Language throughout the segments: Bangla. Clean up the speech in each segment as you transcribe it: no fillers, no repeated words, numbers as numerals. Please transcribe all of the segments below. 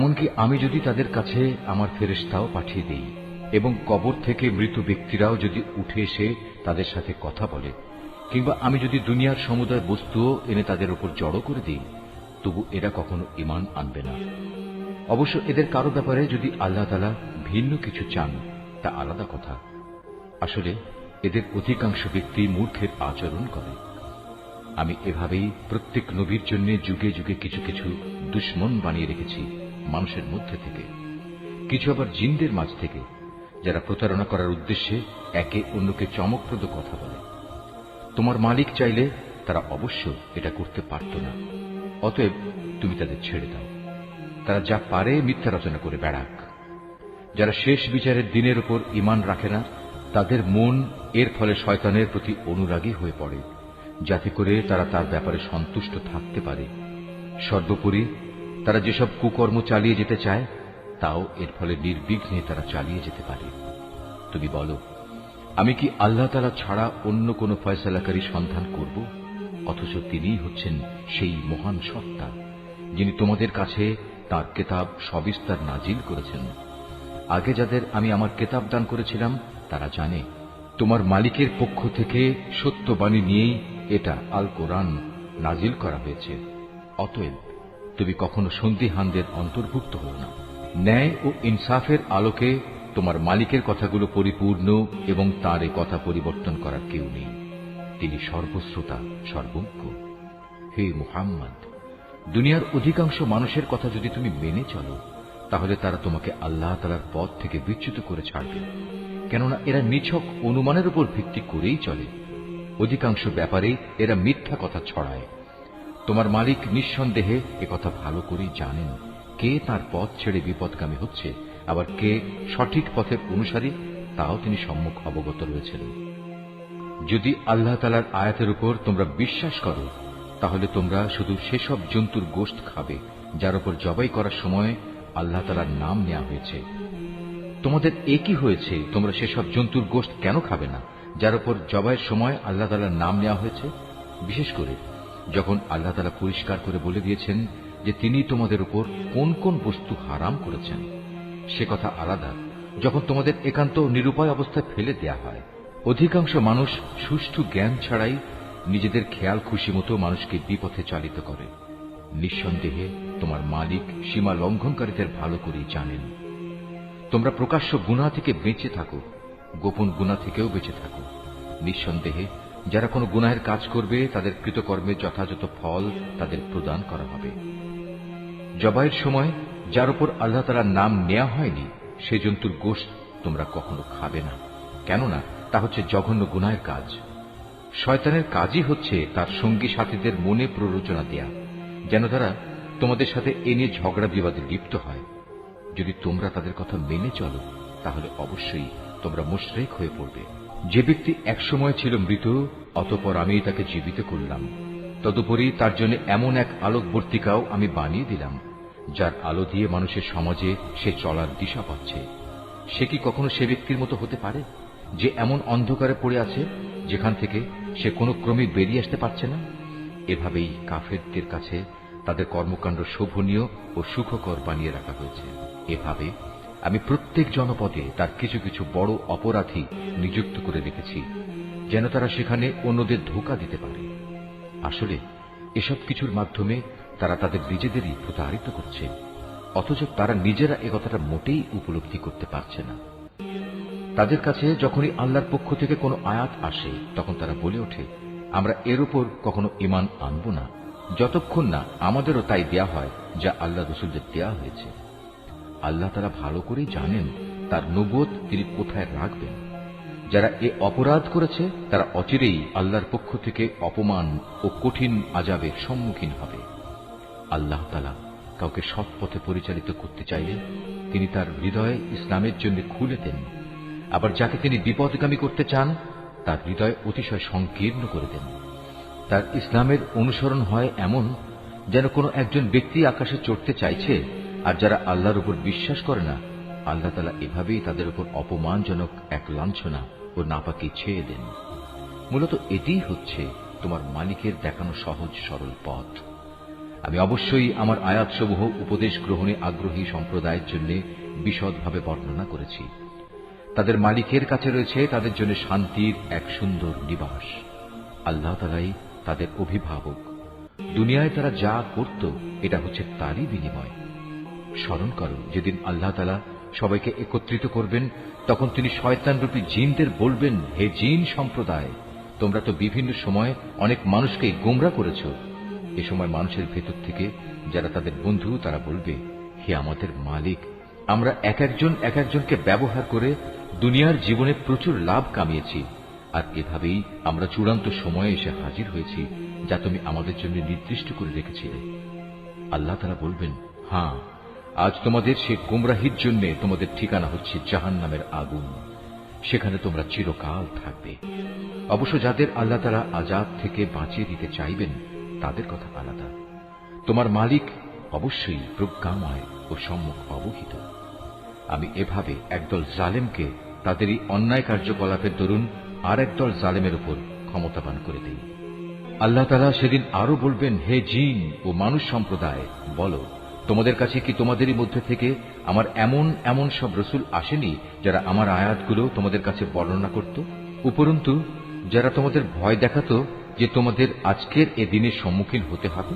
এমনকি আমি যদি তাদের কাছে আমার ফেরেশতাও পাঠিয়ে দেই এবং কবর থেকে মৃত ব্যক্তিরাও যদি উঠে এসে তাদের সাথে কথা বলে, কিংবা আমি যদি দুনিয়ার সমুদয় বস্তুও এনে তাদের উপর জড়ো করে দিই, তবু এরা কখনো ঈমান আনবে না। অবশ্য এদের কারো ব্যাপারে যদি আল্লাহ তাআলা ভিন্ন কিছু চান তা আলাদা কথা। আসলে এদের অধিকাংশ ব্যক্তি মূর্খের আচরণ করে। আমি এভাবেই প্রত্যেক নবীর জন্য যুগে যুগে কিছু কিছু দুশমন বানিয়ে রেখেছি মানুষের মধ্যে থেকে, কিছু আবার জিনদের মাঝ থেকে, যারা প্রতারণা করার উদ্দেশ্যে একে অন্যকে চমকপ্রদ কথা বলে। তোমার মালিক চাইলে তারা অবশ্য এটা করতে পারত না। অতএব তুমি তাদের ছেড়ে দাও, তারা যা পারে মিথ্যা রচনা করে বেড়াক। যারা শেষ বিচারের দিনের উপর ঈমান রাখে না, তাদের মন এর ফলে শয়তানের প্রতি অনুরাগী হয়ে পড়ে, যাতে করে তারা তার ব্যাপারে সন্তুষ্ট থাকতে পারে। সর্বোপরি তারা যেসব কুকর্ম চালিয়ে যেতে চায় তাও এর ফলে নির্বিঘ্নে তারা চালিয়ে যেতে পারে। তুমি বলো, আমি কি আল্লাহ তাআলা ছাড়া অন্য কোন ফয়সালাকারী সন্ধান করব? অথচ তিনিই হচ্ছেন সেই মহান সত্তা, যিনি তোমাদের কাছে তাঁর কেতাব সবিস্তার নাজিল করেছেন। আগে যাদের আমি আমার কেতাব দান করেছিলাম তারা জানে তোমার মালিকের পক্ষ থেকে সত্যবাণী নিয়েই এটা আল কোরআন নাজিল করা হয়েছে। অতএব তুমি কখনো সন্দিহানদের অন্তর্ভুক্ত হও না। ন্যায় ও ইনসাফের আলোকে তোমার মালিকের কথাগুলো পরিপূর্ণ এবং তার এ কথা পরিবর্তন করার কেউ নেই। তিনি সর্বশ্রোতা, সর্বজ্ঞ। হে মুহাম্মদ, দুনিয়ার অধিকাংশ মানুষের কথা যদি তুমি মেনে চলো, তাহলে তারা তোমাকে আল্লাহ তাআলার পথ থেকে বিচ্যুত করে ছাড়বে, কেননা এরা নিছক অনুমানের উপর ভিত্তি করেই চলে। অধিকাংশ ব্যাপারে এরা মিথ্যা কথা ছড়ায়। তোমার মালিক নিঃসন্দেহে একথা ভালো করেই জানেন কে তার পথ ছেড়ে বিপদগামী হচ্ছে, আবার কে সঠিক পথের অনুসারী, তাও তিনি সম্মুখ অবগত রয়েছেন। যদি আল্লাহ তাআলার আয়াতের উপর তোমরা বিশ্বাস করো, তাহলে তোমরা শুধু সেসব জন্তুর গোশত খাবে যার উপর জবাই করার সময় আল্লাহ তাআলার নাম নেওয়া হয়েছে। তোমাদের একই হয়েছে, তোমরা সেসব জন্তুর গোশত কেন খাবে না যার উপর জবাইয়ের সময় আল্লাহ তাআলার নাম নেওয়া হয়েছে? বিশেষ করে যখন আল্লাহ তাআলা পরিষ্কার করে বলে দিয়েছেন যে তিনি তোমাদের উপর কোন কোন বস্তু হারাম করেছেন। সে কথা আলাদা যখন তোমাদের একান্ত নিরুপায় অবস্থায় ফেলে দেয়া হয়। অধিকাংশ মানুষ সুষ্ঠু জ্ঞান ছাড়াই নিজেদের খেয়াল খুশি মতো মানুষকে বিপথে চালিত করে। নিঃসন্দেহে তোমার মালিক সীমা লঙ্ঘনকারীদের ভালো করেই জানেন। তোমরা প্রকাশ্য গুনাহ থেকে বেঁচে থাকো, গোপন গুনাহ থেকেও বেঁচে থাকো। নিঃসন্দেহে যারা কোনো গুনাহের কাজ করবে তাদের কৃতকর্মের যথাযথ ফল তাদের প্রদান করা হবে। জবাইয়ের সময় যার উপর আল্লাহ তাআলার নাম নেওয়া হয়নি সে জন্তুর গোশত তোমরা কখনো খাবে না, কেননা তা হচ্ছে জঘন্য গুনাহের কাজ। শয়তানের কাজই হচ্ছে তার সঙ্গী সাথীদের মনে প্ররোচনা দেয়া, যেন তারা তোমাদের সাথে এ নিয়ে ঝগড়া বিবাদে লিপ্ত হয়। যদি তোমরা তাদের কথা মেনে চলো, তাহলে অবশ্যই তোমরা মুশরিক হয়ে পড়বে। যে ব্যক্তি একসময় ছিল মৃত, অতঃপর আমি তাকে জীবিত করলাম, তদুপরি তার জন্য এমন এক আলোকবর্তিকাও আমি বানিয়ে দিলাম যার আলো দিয়ে মানুষের সমাজে সে চলার দিশা পাচ্ছে। সে কি কখনো সে ব্যক্তির মতো হতে পারে যে এমন অন্ধকারে পড়ে আছে যেখান থেকে সে কোনো ক্রমে বেরিয়ে আসতে পারছে না? এভাবেই কাফেরদের কাছে তাদের কর্মকাণ্ড শোভনীয় ও সুখকর বানিয়ে রাখা হয়েছে। এভাবে আমি প্রত্যেক জনপদে তার কিছু কিছু বড় অপরাধী নিযুক্ত করে রেখেছি, যেন তারা সেখানে অন্যদের ধোঁকা দিতে পারে। আসলে এসব কিছুর মাধ্যমে তারা তাদের নিজেদেরই প্রতারিত করছে, অথচ তারা নিজেরা একথাটা মোটেই উপলব্ধি করতে পারছে না। তাদের কাছে যখনই আল্লাহর পক্ষ থেকে কোনো আয়াত আসে, তখন তারা বলে ওঠে, আমরা এর উপর কখনো ঈমান আনব না যতক্ষণ না আমাদেরও তাই দেয়া হয় যা আল্লাহ রাসূলদের দেয়া হয়েছে। আল্লাহ তাআলা ভালো করেই জানেন তার নবুয়ত তিনি কোথায় রাখবেন। যারা এ অপরাধ করেছে তারা অচিরেই আল্লাহর পক্ষ থেকে অপমান ও কঠিন আযাবের সম্মুখীন হবে। আল্লাহ তাআলা কাউকে সৎ পথে পরিচালিত করতে চাইলে তিনি তার হৃদয় ইসলামের জন্য খুলে দেন, আবার যাকে তিনি বিপদগামী করতে চান তার হৃদয় অতিশয় সংকীর্ণ করে দেন। তার ইসলামের অনুসরণ হয় এমন যেন কোনো একজন ব্যক্তি আকাশে চড়তে চাইছে, আর যারা আল্লাহর উপর বিশ্বাস করে না, আল্লাহ তাআলা এভাবেই তাদের উপর অপমানজনক এক লাঞ্ছনা ও নাপাকি ছেয়ে দেন। মূলত এটিই হচ্ছে তোমার মালিকের দেখানো সহজ সরল পথ। আমি অবশ্যই আমার আয়াতসমূহ উপদেশ গ্রহণে আগ্রহী সম্প্রদায়ের জন্য বিশদভাবে বর্ণনা করেছি। তাদের মালিকের কাছে রয়েছে তাদের জন্য শান্তির এক সুন্দর নিবাস। আল্লাহ তাআলাই তাদের অভিভাবক। দুনিয়ায় তারা যা করত এটা হচ্ছে তারই বিনিময়। স্মরণ করো, যেদিন আল্লাহ তাআলা সবাইকে একত্রিত করবেন, তখন তিনি শয়তানরূপী জিনদের বলবেন, হে জিন সম্প্রদায়, তোমরা তো বিভিন্ন সময় অনেক মানুষকে গোমরা করেছ। এ সময় মানুষের ভেতর থেকে যারা তাদের বন্ধু, তারা বলবে, হে আমাদের মালিক, আমরা এক একজনকে ব্যবহার করে দুনিয়ার জীবনে প্রচুর লাভ কামিয়েছি, আর এভাবেই আমরা চূড়ান্ত সময়ে এসে হাজির হয়েছি যা তুমি আমাদের জন্য নির্দিষ্ট করে রেখেছিলে। আল্লাহ তাআলা বলবেন, হ্যাঁ, আজ তোমাদের সে গোমরাহির জন্য তোমাদের ঠিকানা হচ্ছে জাহান্নামের আগুন, সেখানে তোমরা চিরকাল থাকবে। অবশ্য যাদের আল্লাহ তাআলা আযাব থেকে বাঁচিয়ে দিতে চাইবেন তাদের কথা আলাদা। তোমার মালিক অবশ্যই প্রজ্ঞাময় ও সম্যক অবহিত। আমি এভাবে একদল জালেমকে তাদেরই অন্যায় কার্যকলাপের দরুন আর একদল জালেমের উপর ক্ষমতাবান করে দেই। আল্লাহ তাআলা সেদিন আরো বলবেন, হে জিন ও মানুষ সম্প্রদায়, বলো, তোমাদের কাছে কি তোমাদেরই মধ্যে থেকে আমার এমন সব রসুল আসেনি যারা আমার আয়াতগুলো তোমাদের কাছে বর্ণনা করত? উপরন্তু যারা তোমাদের ভয় দেখাতো যে তোমাদের আজকের এ দিনের সম্মুখীন হতে হবে?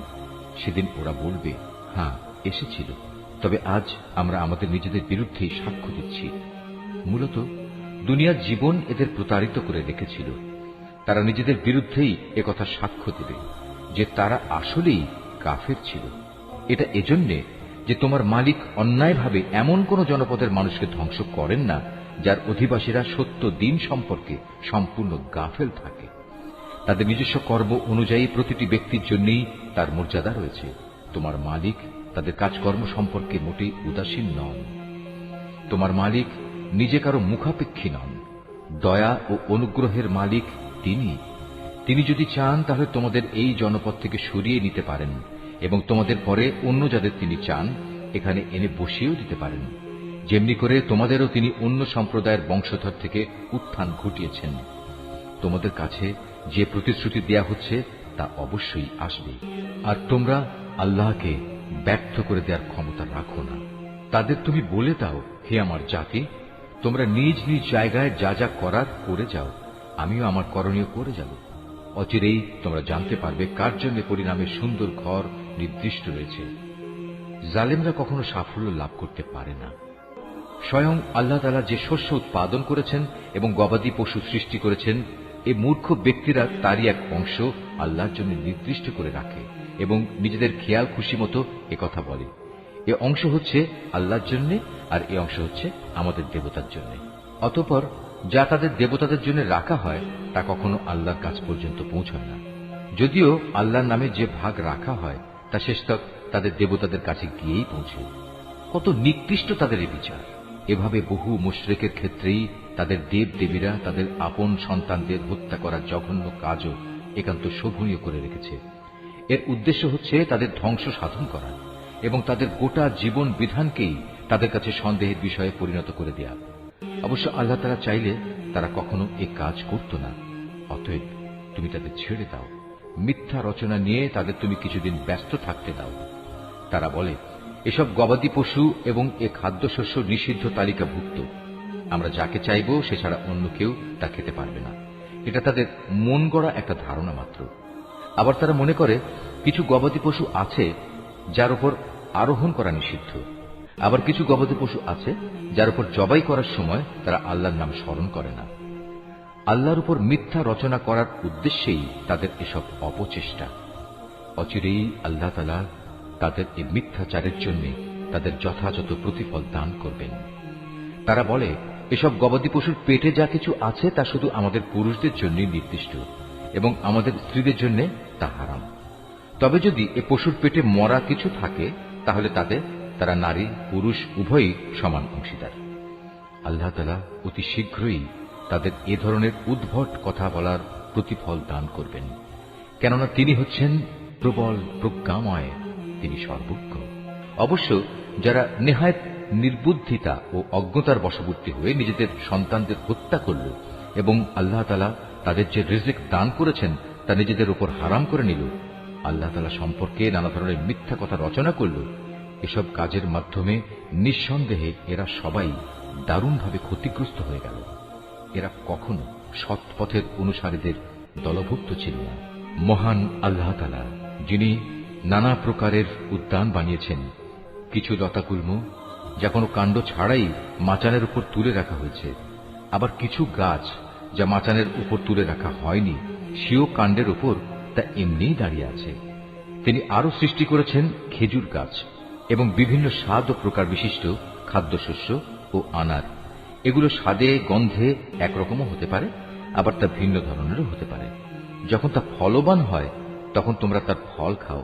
সেদিন ওরা বলবে, হ্যাঁ, এসেছিল, তবে আজ আমরা আমাদের নিজেদের বিরুদ্ধেই সাক্ষ্য দিচ্ছি। মূলত দুনিয়ার জীবন এদের প্রতারিত করে রেখেছিল। তারা নিজেদের বিরুদ্ধেই একথা সাক্ষ্য দেবে যে তারা আসলেই কাফের ছিল। এটা এজন্যে যে তোমার মালিক অন্যায়ভাবে এমন কোন জনপদের মানুষকে ধ্বংস করেন না যার অধিবাসীরা সত্য দিন সম্পর্কে সম্পূর্ণ গাফেল থাকে। তাদের নিজস্ব কর্ম অনুযায়ী প্রতিটি ব্যক্তির জন্যই তার মর্যাদা রয়েছে। তোমার মালিক তাদের কাজকর্ম সম্পর্কে মোটেই উদাসীন নন। তোমার মালিক নিজে কারো মুখাপেক্ষী নন। দয়া ও অনুগ্রহের মালিক তিনি যদি চান তাহলে তোমাদের এই জনপদ থেকে সরিয়ে নিতে পারেন এবং তোমাদের পরে অন্য যাদের তিনি চান এখানে এনে বসিয়েও দিতে পারেন। যেমনি করে তোমাদেরও তিনি অন্য সম্প্রদায়ের বংশধর থেকে উত্থান ঘটিয়েছেন। তোমাদের কাছে যে প্রতিশ্রুতি দেয়া হচ্ছে তা অবশ্যই আসবে, আর তোমরা আল্লাহকে ব্যর্থ করে দেওয়ার ক্ষমতা রাখো না। তাদের তুমি বলে দাও, হে আমার জাতি, তোমরা নিজ নিজ জায়গায় যা যা করার করে যাও, আমিও আমার করণীয় করে যাব। অচিরেই তোমরা জানতে পারবে কার জন্য পরিণামের সুন্দর ঘর নির্দিষ্ট রয়েছে। জালেমরা কখনো সাফল্য লাভ করতে পারে না। স্বয়ং আল্লাহ তাআলা যে শস্য উৎপাদন করেছেন এবং গবাদি পশু সৃষ্টি করেছেন, এই মূর্খ ব্যক্তিরা তারই এক অংশ আল্লাহর জন্য নির্দিষ্ট করে রাখে এবং নিজেদের খেয়াল খুশি মতো একথা বলে, এ অংশ হচ্ছে আল্লাহর জন্য আর এ অংশ হচ্ছে আমাদের দেবতার জন্য। অতঃপর যা তাদের দেবতাদের জন্য রাখা হয় তা কখনো আল্লাহর কাছ পর্যন্ত পৌঁছায় না। যদিও আল্লাহর নামে যে ভাগ রাখা হয় তা শেষতক তাদের দেবতাদের কাছে গিয়েই পৌঁছে। কত নিকৃষ্ট তাদের এই বিচার! এভাবে বহু মুশরিকের ক্ষেত্রেই তাদের দেব দেবীরা তাদের আপন সন্তানদের হত্যা করার জঘন্য কাজও একান্ত শোভনীয় করে রেখেছে। এর উদ্দেশ্য হচ্ছে তাদের ধ্বংস সাধন করা এবং তাদের গোটা জীবন বিধানকেই তাদের কাছে সন্দেহের বিষয়ে পরিণত করে দেয়া। অবশ্য আল্লাহ তাআলা চাইলে তারা কখনো এ কাজ করত না। অতএব তুমি তাদের ছেড়ে দাও, মিথ্যা রচনা নিয়ে তাদের তুমি কিছুদিন ব্যস্ত থাকতে দাও। তারা বলে, এসব গবাদি পশু এবং এ খাদ্যশস্য নিষিদ্ধ তালিকাভুক্ত, আমরা যাকে চাইব সে ছাড়া অন্য কেউ তা খেতে পারবে না। এটা তাদের মন গড়া একটা ধারণা মাত্র। আবার তারা মনে করে কিছু গবাদি পশু আছে যার উপর আরোহণ করা নিষিদ্ধ, আবার কিছু গবাদি পশু আছে যার উপর জবাই করার সময় তারা আল্লাহর নাম স্মরণ করে না। আল্লাহর উপর মিথ্যা রচনা করার উদ্দেশ্যেই তাদের এসব অপচেষ্টা। অচিরেই আল্লাহ তাআলা তাদের এই মিথ্যাচারের জন্য তাদের যথাযথ প্রতিফল দান করবেন। তারা বলে, এসব গবাদি পশুর পেটে যা কিছু আছে তা শুধু আমাদের পুরুষদের জন্য নির্দিষ্ট এবং আমাদের স্ত্রীদের জন্য তা হারাম। তবে যদি এ পশুর পেটে মরা কিছু থাকে তাহলে তারা নারী পুরুষ উভয়ই সমান অংশীদার। আল্লাহ তাআলা অতি শীঘ্রই তাদের এ ধরনের উদ্ভট কথা বলার প্রতিফল দান করবেন, কেননা তিনি হচ্ছেন প্রবল প্রজ্ঞাময়, তিনি সর্বজ্ঞ। অবশ্য যারা নেহায়েত নির্বুদ্ধিতা ও অজ্ঞতার বশবর্তী হয়ে নিজেদের সন্তানদের হত্যা করল এবং আল্লাহ তাআলা তাদের যে রিজিক দান করেছেন তা নিজেদের উপর হারাম করে নিল, আল্লাহ তাআলা সম্পর্কে নানা ধরনের মিথ্যা কথা রচনা করল, এসব কাজের মাধ্যমে নিঃসন্দেহে এরা সবাই দারুণভাবে ক্ষতিগ্রস্ত হয়ে গেল। এরা কখনো সৎ পথের অনুসারীদের দলভুক্ত ছিল না। মহান আল্লাহ তাআলা, যিনি নানা প্রকারের উদ্যান বানিয়েছেন, কিছু লতাগুল্ম যা কোনো কাণ্ড ছাড়াই মাচানের উপর তুলে রাখা হয়েছে, আবার কিছু গাছ যা মাচানের উপর তুলে রাখা হয়নি, সেও কাণ্ডের উপর তা এমনিই দাঁড়িয়ে আছে। তিনি আরো সৃষ্টি করেছেন খেজুর গাছ এবং বিভিন্ন স্বাদ ও প্রকার বিশিষ্ট খাদ্যশস্য ও আনার। এগুলো স্বাদে গন্ধে একরকমও হতে পারে, আবার তা ভিন্ন ধরনেরও হতে পারে। যখন তা ফলবান হয় তখন তোমরা তার ফল খাও।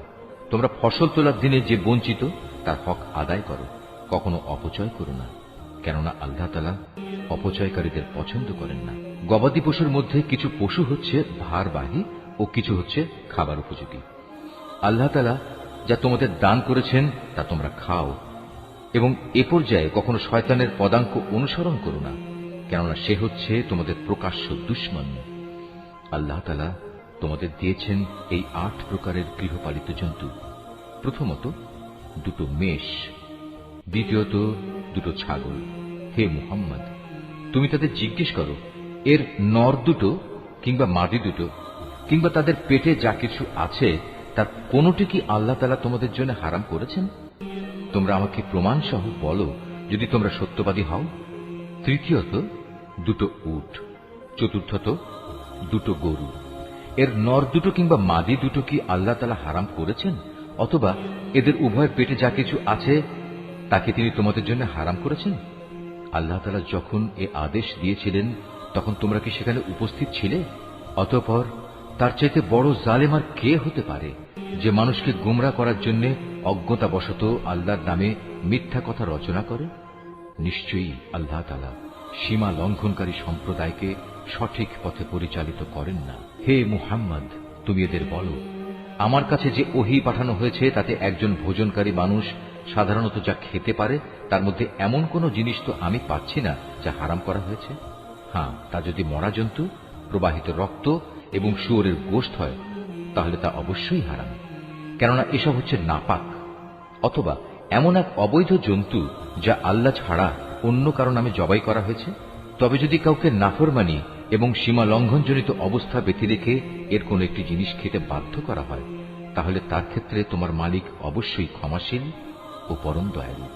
তোমরা ফসল তোলার দিনে যে বঞ্চিত তার হক আদায় করো, কখনো অপচয় করো না, কেননা আল্লাহ তাআলা অপচয়কারীদের পছন্দ করেন না। গবাদি পশুর মধ্যে কিছু পশু হচ্ছে ভারবাহী ও কিছু হচ্ছে খাবার উপযোগী। আল্লাহ তাআলা যা তোমাদের দান করেছেন তা তোমরা খাও, এবং এ পর্যায়ে কখনো শয়তানের পদাঙ্ক অনুসরণ করো না, কেননা সে হচ্ছে তোমাদের প্রকাশ্য দুশমন। আল্লাহ তাআলা তোমাদের দিয়েছেন এই 8 প্রকারের গৃহপালিত জন্তু। প্রথমত 2 মেষ, দ্বিতীয়ত 2 ছাগল। হে মুহাম্মদ, তুমি তাদের জিজ্ঞেস করো, এর নর 2 কিংবা মাদি 2 কিংবা তাদের পেটে যা কিছু আছে তার কোনটি কি আল্লাহ তাআলা তোমাদের জন্য হারাম করেছেন? তোমরা আমাকে প্রমাণ সহ বলো যদি তোমরা সত্যবাদী হও। তৃতীয়ত 2 উট, চতুর্থত 2 গরু। এর নর 2 কিংবা মাদি 2 কি আল্লাহ তাআলা হারাম করেছেন, অথবা এদের উভয়ের পেটে যা কিছু আছে তাকে তিনি তোমাদের জন্য হারাম করেছেন? আল্লাহ তাআলা যখন এ আদেশ দিয়েছিলেন তখন তোমরা কি সেখানে উপস্থিত ছিলে? অতঃপর তার চাইতে বড় জালেম আর কে হতে পারে, যে মানুষকে গোমরা করার জন্য অজ্ঞতাবশত আল্লাহর নামে মিথ্যা কথা রচনা করে? নিশ্চয়ই আল্লাহ তাআলা সীমা লঙ্ঘনকারী সম্প্রদায়কে সঠিক পথে পরিচালিত করেন না। হে মুহাম্মদ, তুমি এদের বলো, আমার কাছে যে ওহী পাঠানো হয়েছে তাতে একজন ভোজনকারী মানুষ সাধারণত যা খেতে পারে তার মধ্যে এমন কোন জিনিস তো আমি পাচ্ছি না যা হারাম করা হয়েছে। হ্যাঁ, তা যদি মরা জন্তু, প্রবাহিত রক্ত এবং শুয়োরের গোশত হয় তাহলে তা অবশ্যই হারাম, কেননা এসব হচ্ছে নাপাক। অথবা এমন এক অবৈধ জন্তু যা আল্লাহ ছাড়া অন্য কারো নামে জবাই করা হয়েছে। তবে যদি কাউকে নাফরমানি এবং সীমা লঙ্ঘনজনিত অবস্থা ব্যতি রেখে এর কোন একটি জিনিস খেতে বাধ্য করা হয়, তাহলে তার ক্ষেত্রে তোমার মালিক অবশ্যই ক্ষমাশীল ও পরম দয়ালু।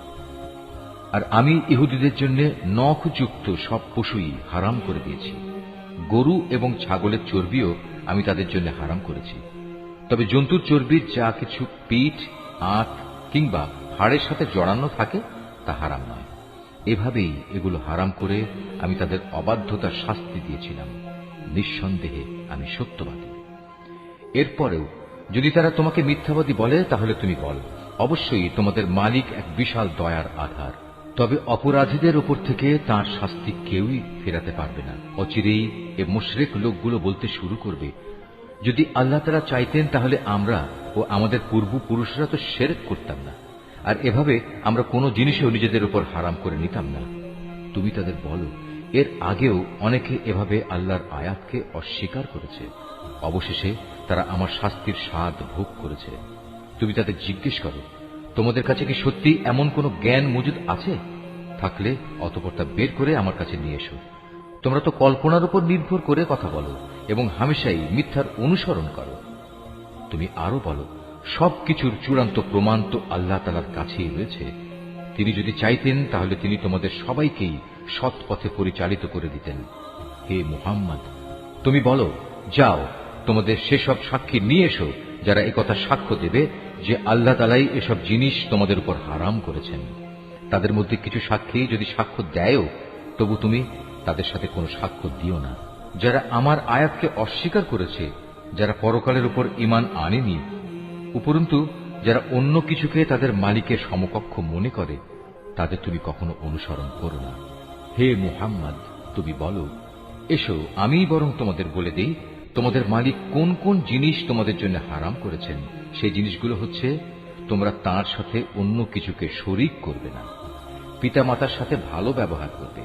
আর আমি ইহুদিদের জন্য নখযুক্ত সব পশুই হারাম করে দিয়েছি। গরু এবং ছাগলের চর্বিও আমি তাদের জন্য হারাম করেছি। তবে জন্তুর চর্বির যা কিছু পিঠ, আঁত কিংবা হাড়ের সাথে জড়ানো থাকে তা হারাম নয়। এভাবেই এগুলো হারাম করে আমি তাদের অবাধ্যতার শাস্তি দিয়েছিলাম। নিঃসন্দেহে আমি সত্যবাদী। এরপরেও যদি তারা তোমাকে মিথ্যাবাদী বলে তাহলে তুমি বলো, অবশ্যই তোমাদের মালিক এক বিশাল দয়ার আধার। তবে অপরাধীদের উপর থেকে তাঁর শাস্তি কেউই ফেরাতে পারবে না। অচিরেই এ মুশরিক লোকগুলো বলতে শুরু করবে, যদি আল্লাহ তাআলা চাইতেন তাহলে আমরা ও আমাদের পূর্বপুরুষরা তো শিরক করতাম না, আর এভাবে আমরা কোনো জিনিসও নিজেদের উপর হারাম করে নিতাম না। তুমি তাদের বলো, এর আগেও অনেকে এভাবে আল্লাহর আয়াতকে অস্বীকার করেছে, অবশেষে তারা আমার শাস্তির স্বাদ ভোগ করেছে। তুমি তাদের জিজ্ঞেস করো, তোমাদের কাছে কি সত্যি এমন কোন জ্ঞান মজুদ আছে? থাকলে অতঃপর তা বের করে আমার কাছে নিয়ে এসো। তোমরা তো কল্পনার উপর নির্ভর করে কথা বলো এবং হামেশাই মিথ্যার অনুসরণ করো। তুমি আরো বলো, সবকিছুর চূড়ান্ত প্রমাণ তো আল্লাহ তাআলার কাছেই রয়েছে। তিনি যদি চাইতেন তাহলে তিনি তোমাদের সবাইকেই সৎ পথে পরিচালিত করে দিতেন। হে মুহাম্মদ, তুমি বলো, যাও তোমাদের সেসব সাক্ষী নিয়ে এসো যারা একথা সাক্ষ্য দেবে যে আল্লাহ তাআলাই এসব জিনিস তোমাদের উপর হারাম করেছেন। তাদের মধ্যে কিছু সাক্ষী যদি সাক্ষ্য দেয়ও, তবু তুমি তাদের সাথে কোনো সাক্ষ্য দিও না। যারা আমার আয়াতকে অস্বীকার করেছে, যারা পরকালের উপর ঈমান আনেনি, উপরন্তু যারা অন্য কিছুকে তাদের মালিকের সমকক্ষ মনে করে, তাদের তুমি কখনো অনুসরণ করো না। হে মুহাম্মদ, তুমি বলো, এসো আমি বরং তোমাদের বলে দেই তোমাদের মালিক কোন কোন জিনিস তোমাদের জন্য হারাম করেছেন। সেই জিনিসগুলো হচ্ছে, তোমরা তাঁর সাথে অন্য কিছুকে শরীক করবে না, পিতামাতার সাথে ভালো ব্যবহার করবে,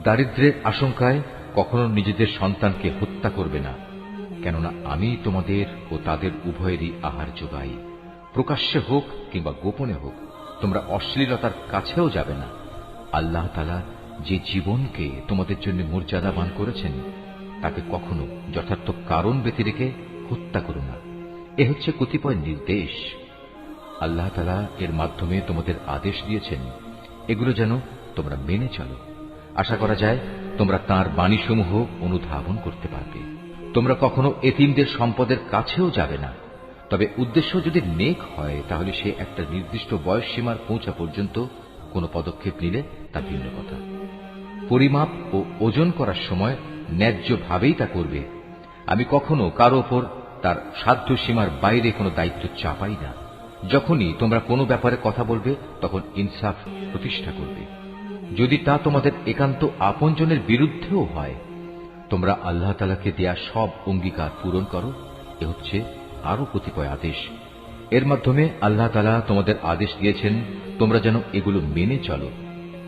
দারিদ্র্যের আশঙ্কায় কখনো নিজেদের সন্তানকে হত্যা করবে না, কেননা আমি তোমাদের ও তাদের উভয়েরই আহার যোগাই। প্রকাশ্যে হোক কিংবা গোপনে হোক তোমরা অশ্লীলতার কাছেও যাবে না। আল্লাহ তাআলা যে জীবনকে তোমাদের জন্য মর্যাদাবান করেছেন তাকে কখনো যথার্থ কারণ ব্যতি রেখে হত্যা করো না। এ হচ্ছে কতিপয় নির্দেশ। আল্লাহ তাআলা এর মাধ্যমে তোমাদের আদেশ দিয়েছেন, এগুলো যেন তোমরা মেনে চলো। আশা করা যায় তোমরা তাঁর বাণীসমূহ অনুধাবন করতে পারবে। তোমরা কখনো এতিমদের সম্পদের কাছেও যাবে না। তবে উদ্দেশ্য যদি নেক হয় তাহলে সে একটা নির্দিষ্ট বয়স সীমার পৌঁছা পর্যন্ত কোনো পদক্ষেপ নিলে তা ভিন্ন কথা। পরিমাপ ও ওজন করার সময় ন্যায্যভাবেই তা করবে। আমি কখনো কারো ওপর তার সাধ্য সীমার বাইরে কোনো দায়িত্ব চাপাই না। যখনই তোমরা কোনো ব্যাপারে কথা বলবে তখন ইনসাফ প্রতিষ্ঠা করবে, যদি তা তোমাদের একান্ত আপনজনের বিরুদ্ধেও হয়। তোমরা আল্লাহ তাআলাকে দেয়া সব অঙ্গীকার পূরণ করো। এ হচ্ছে আরো কতিপয় আদেশ। এর মাধ্যমে আল্লাহ তাআলা তোমাদের আদেশ দিয়েছেন তোমরা যেন এগুলো মেনে চলো।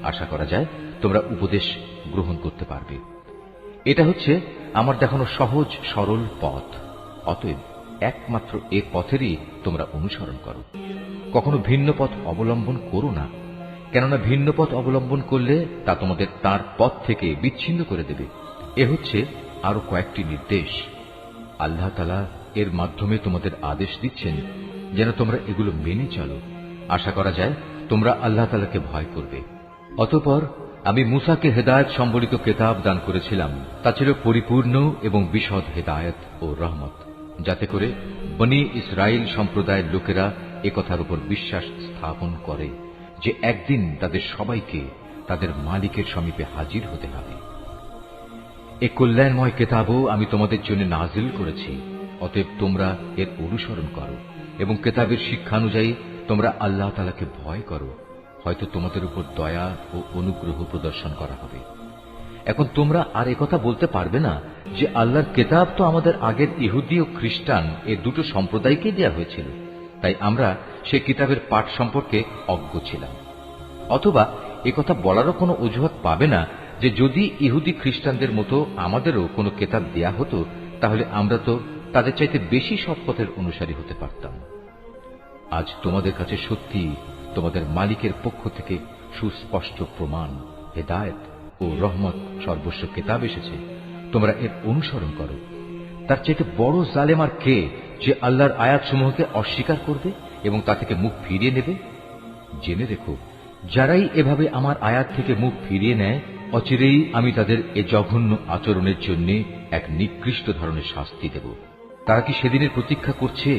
আশা করা যায় তোমরা উপদেশ গ্রহণ করতে পারবে। এটা হচ্ছে আমার দেখানো সহজ সরল পথ। অতএব একমাত্র এ পথেরই তোমরা অনুসরণ করো। কখনো ভিন্ন পথ অবলম্বন করো না, কেননা ভিন্ন পথ অবলম্বন করলে তা তোমাদের তার পথ থেকে বিচ্ছিন্ন করে দেবে। এ হচ্ছে আরো কয়েকটি নির্দেশ। আল্লাহ তাআলা এর মাধ্যমে তোমাদের আদেশ দিচ্ছেন যেন তোমরা এগুলো মেনে চলো। আশা করা যায় তোমরা আল্লাহ তাআলাকে ভয় করবে। অতঃপর আমি মূসাকে হেদায়েত সম্বলিত কিতাব দান করেছিলাম। তা ছিল পরিপূর্ণ এবং বিশদ হেদায়েত ও রহমত, যাতে করে বনী ইসরাইল সম্প্রদায়ের লোকেরা একথার উপর বিশ্বাস স্থাপন করে যে একদিন তাদের সবাইকে তাদের মালিকের সমীপে হাজির হতে হবে। এ কল্যাণময় কিতাবও আমি তোমাদের জন্য নাজিল করেছি। অতএব তোমরা এর অনুসরণ করো এবং কিতাবের শিক্ষানুযায়ী তোমরা আল্লাহ তাআলাকে ভয় করো। হয়তো তোমাদের উপর দয়া ও অনুগ্রহ প্রদর্শন করা হবে। এখন তোমরা আর একথা বলতে পারবে না যে আল্লাহর কিতাব তো আমাদের আগের ইহুদি ও খ্রিস্টান এ দুটো সম্প্রদায়কে দেওয়া হয়েছিল, তাই আমরা সে কিতাবের পাঠ সম্পর্কে অজ্ঞ ছিলাম। অথবা একথা বলারও কোনো অজুহাত পাবে না যে যদি ইহুদি খ্রিস্টানদের মতো আমাদেরও কোনো কিতাব দেয়া হতো তাহলে আমরা তো তাদের চাইতে বেশি সৎ পথের অনুসারী হতে পারতাম। আজ তোমাদের কাছে সত্যি তোমাদের মালিকের পক্ষ থেকে সুস্পষ্ট প্রমাণ, হেদায়েত ও রহমত সর্বস্ব কিতাব এসেছে। তোমরা এর অনুসরণ করো। তার চাইতে বড় জালেম আর কে যে আল্লাহর আয়াতসমূহকে অস্বীকার করবে এবং তা থেকে মুখ ফিরিয়ে নেবে? জেনে রেখো, যারাই এভাবে আমার আয়াত থেকে মুখ ফিরিয়ে নেয় অচিরেই আমি তাদের এ জঘন্য আচরণের জন্য এক নিকৃষ্ট ধরনের শাস্তি দেব। তারা কি সেদিনের প্রতীক্ষা করছে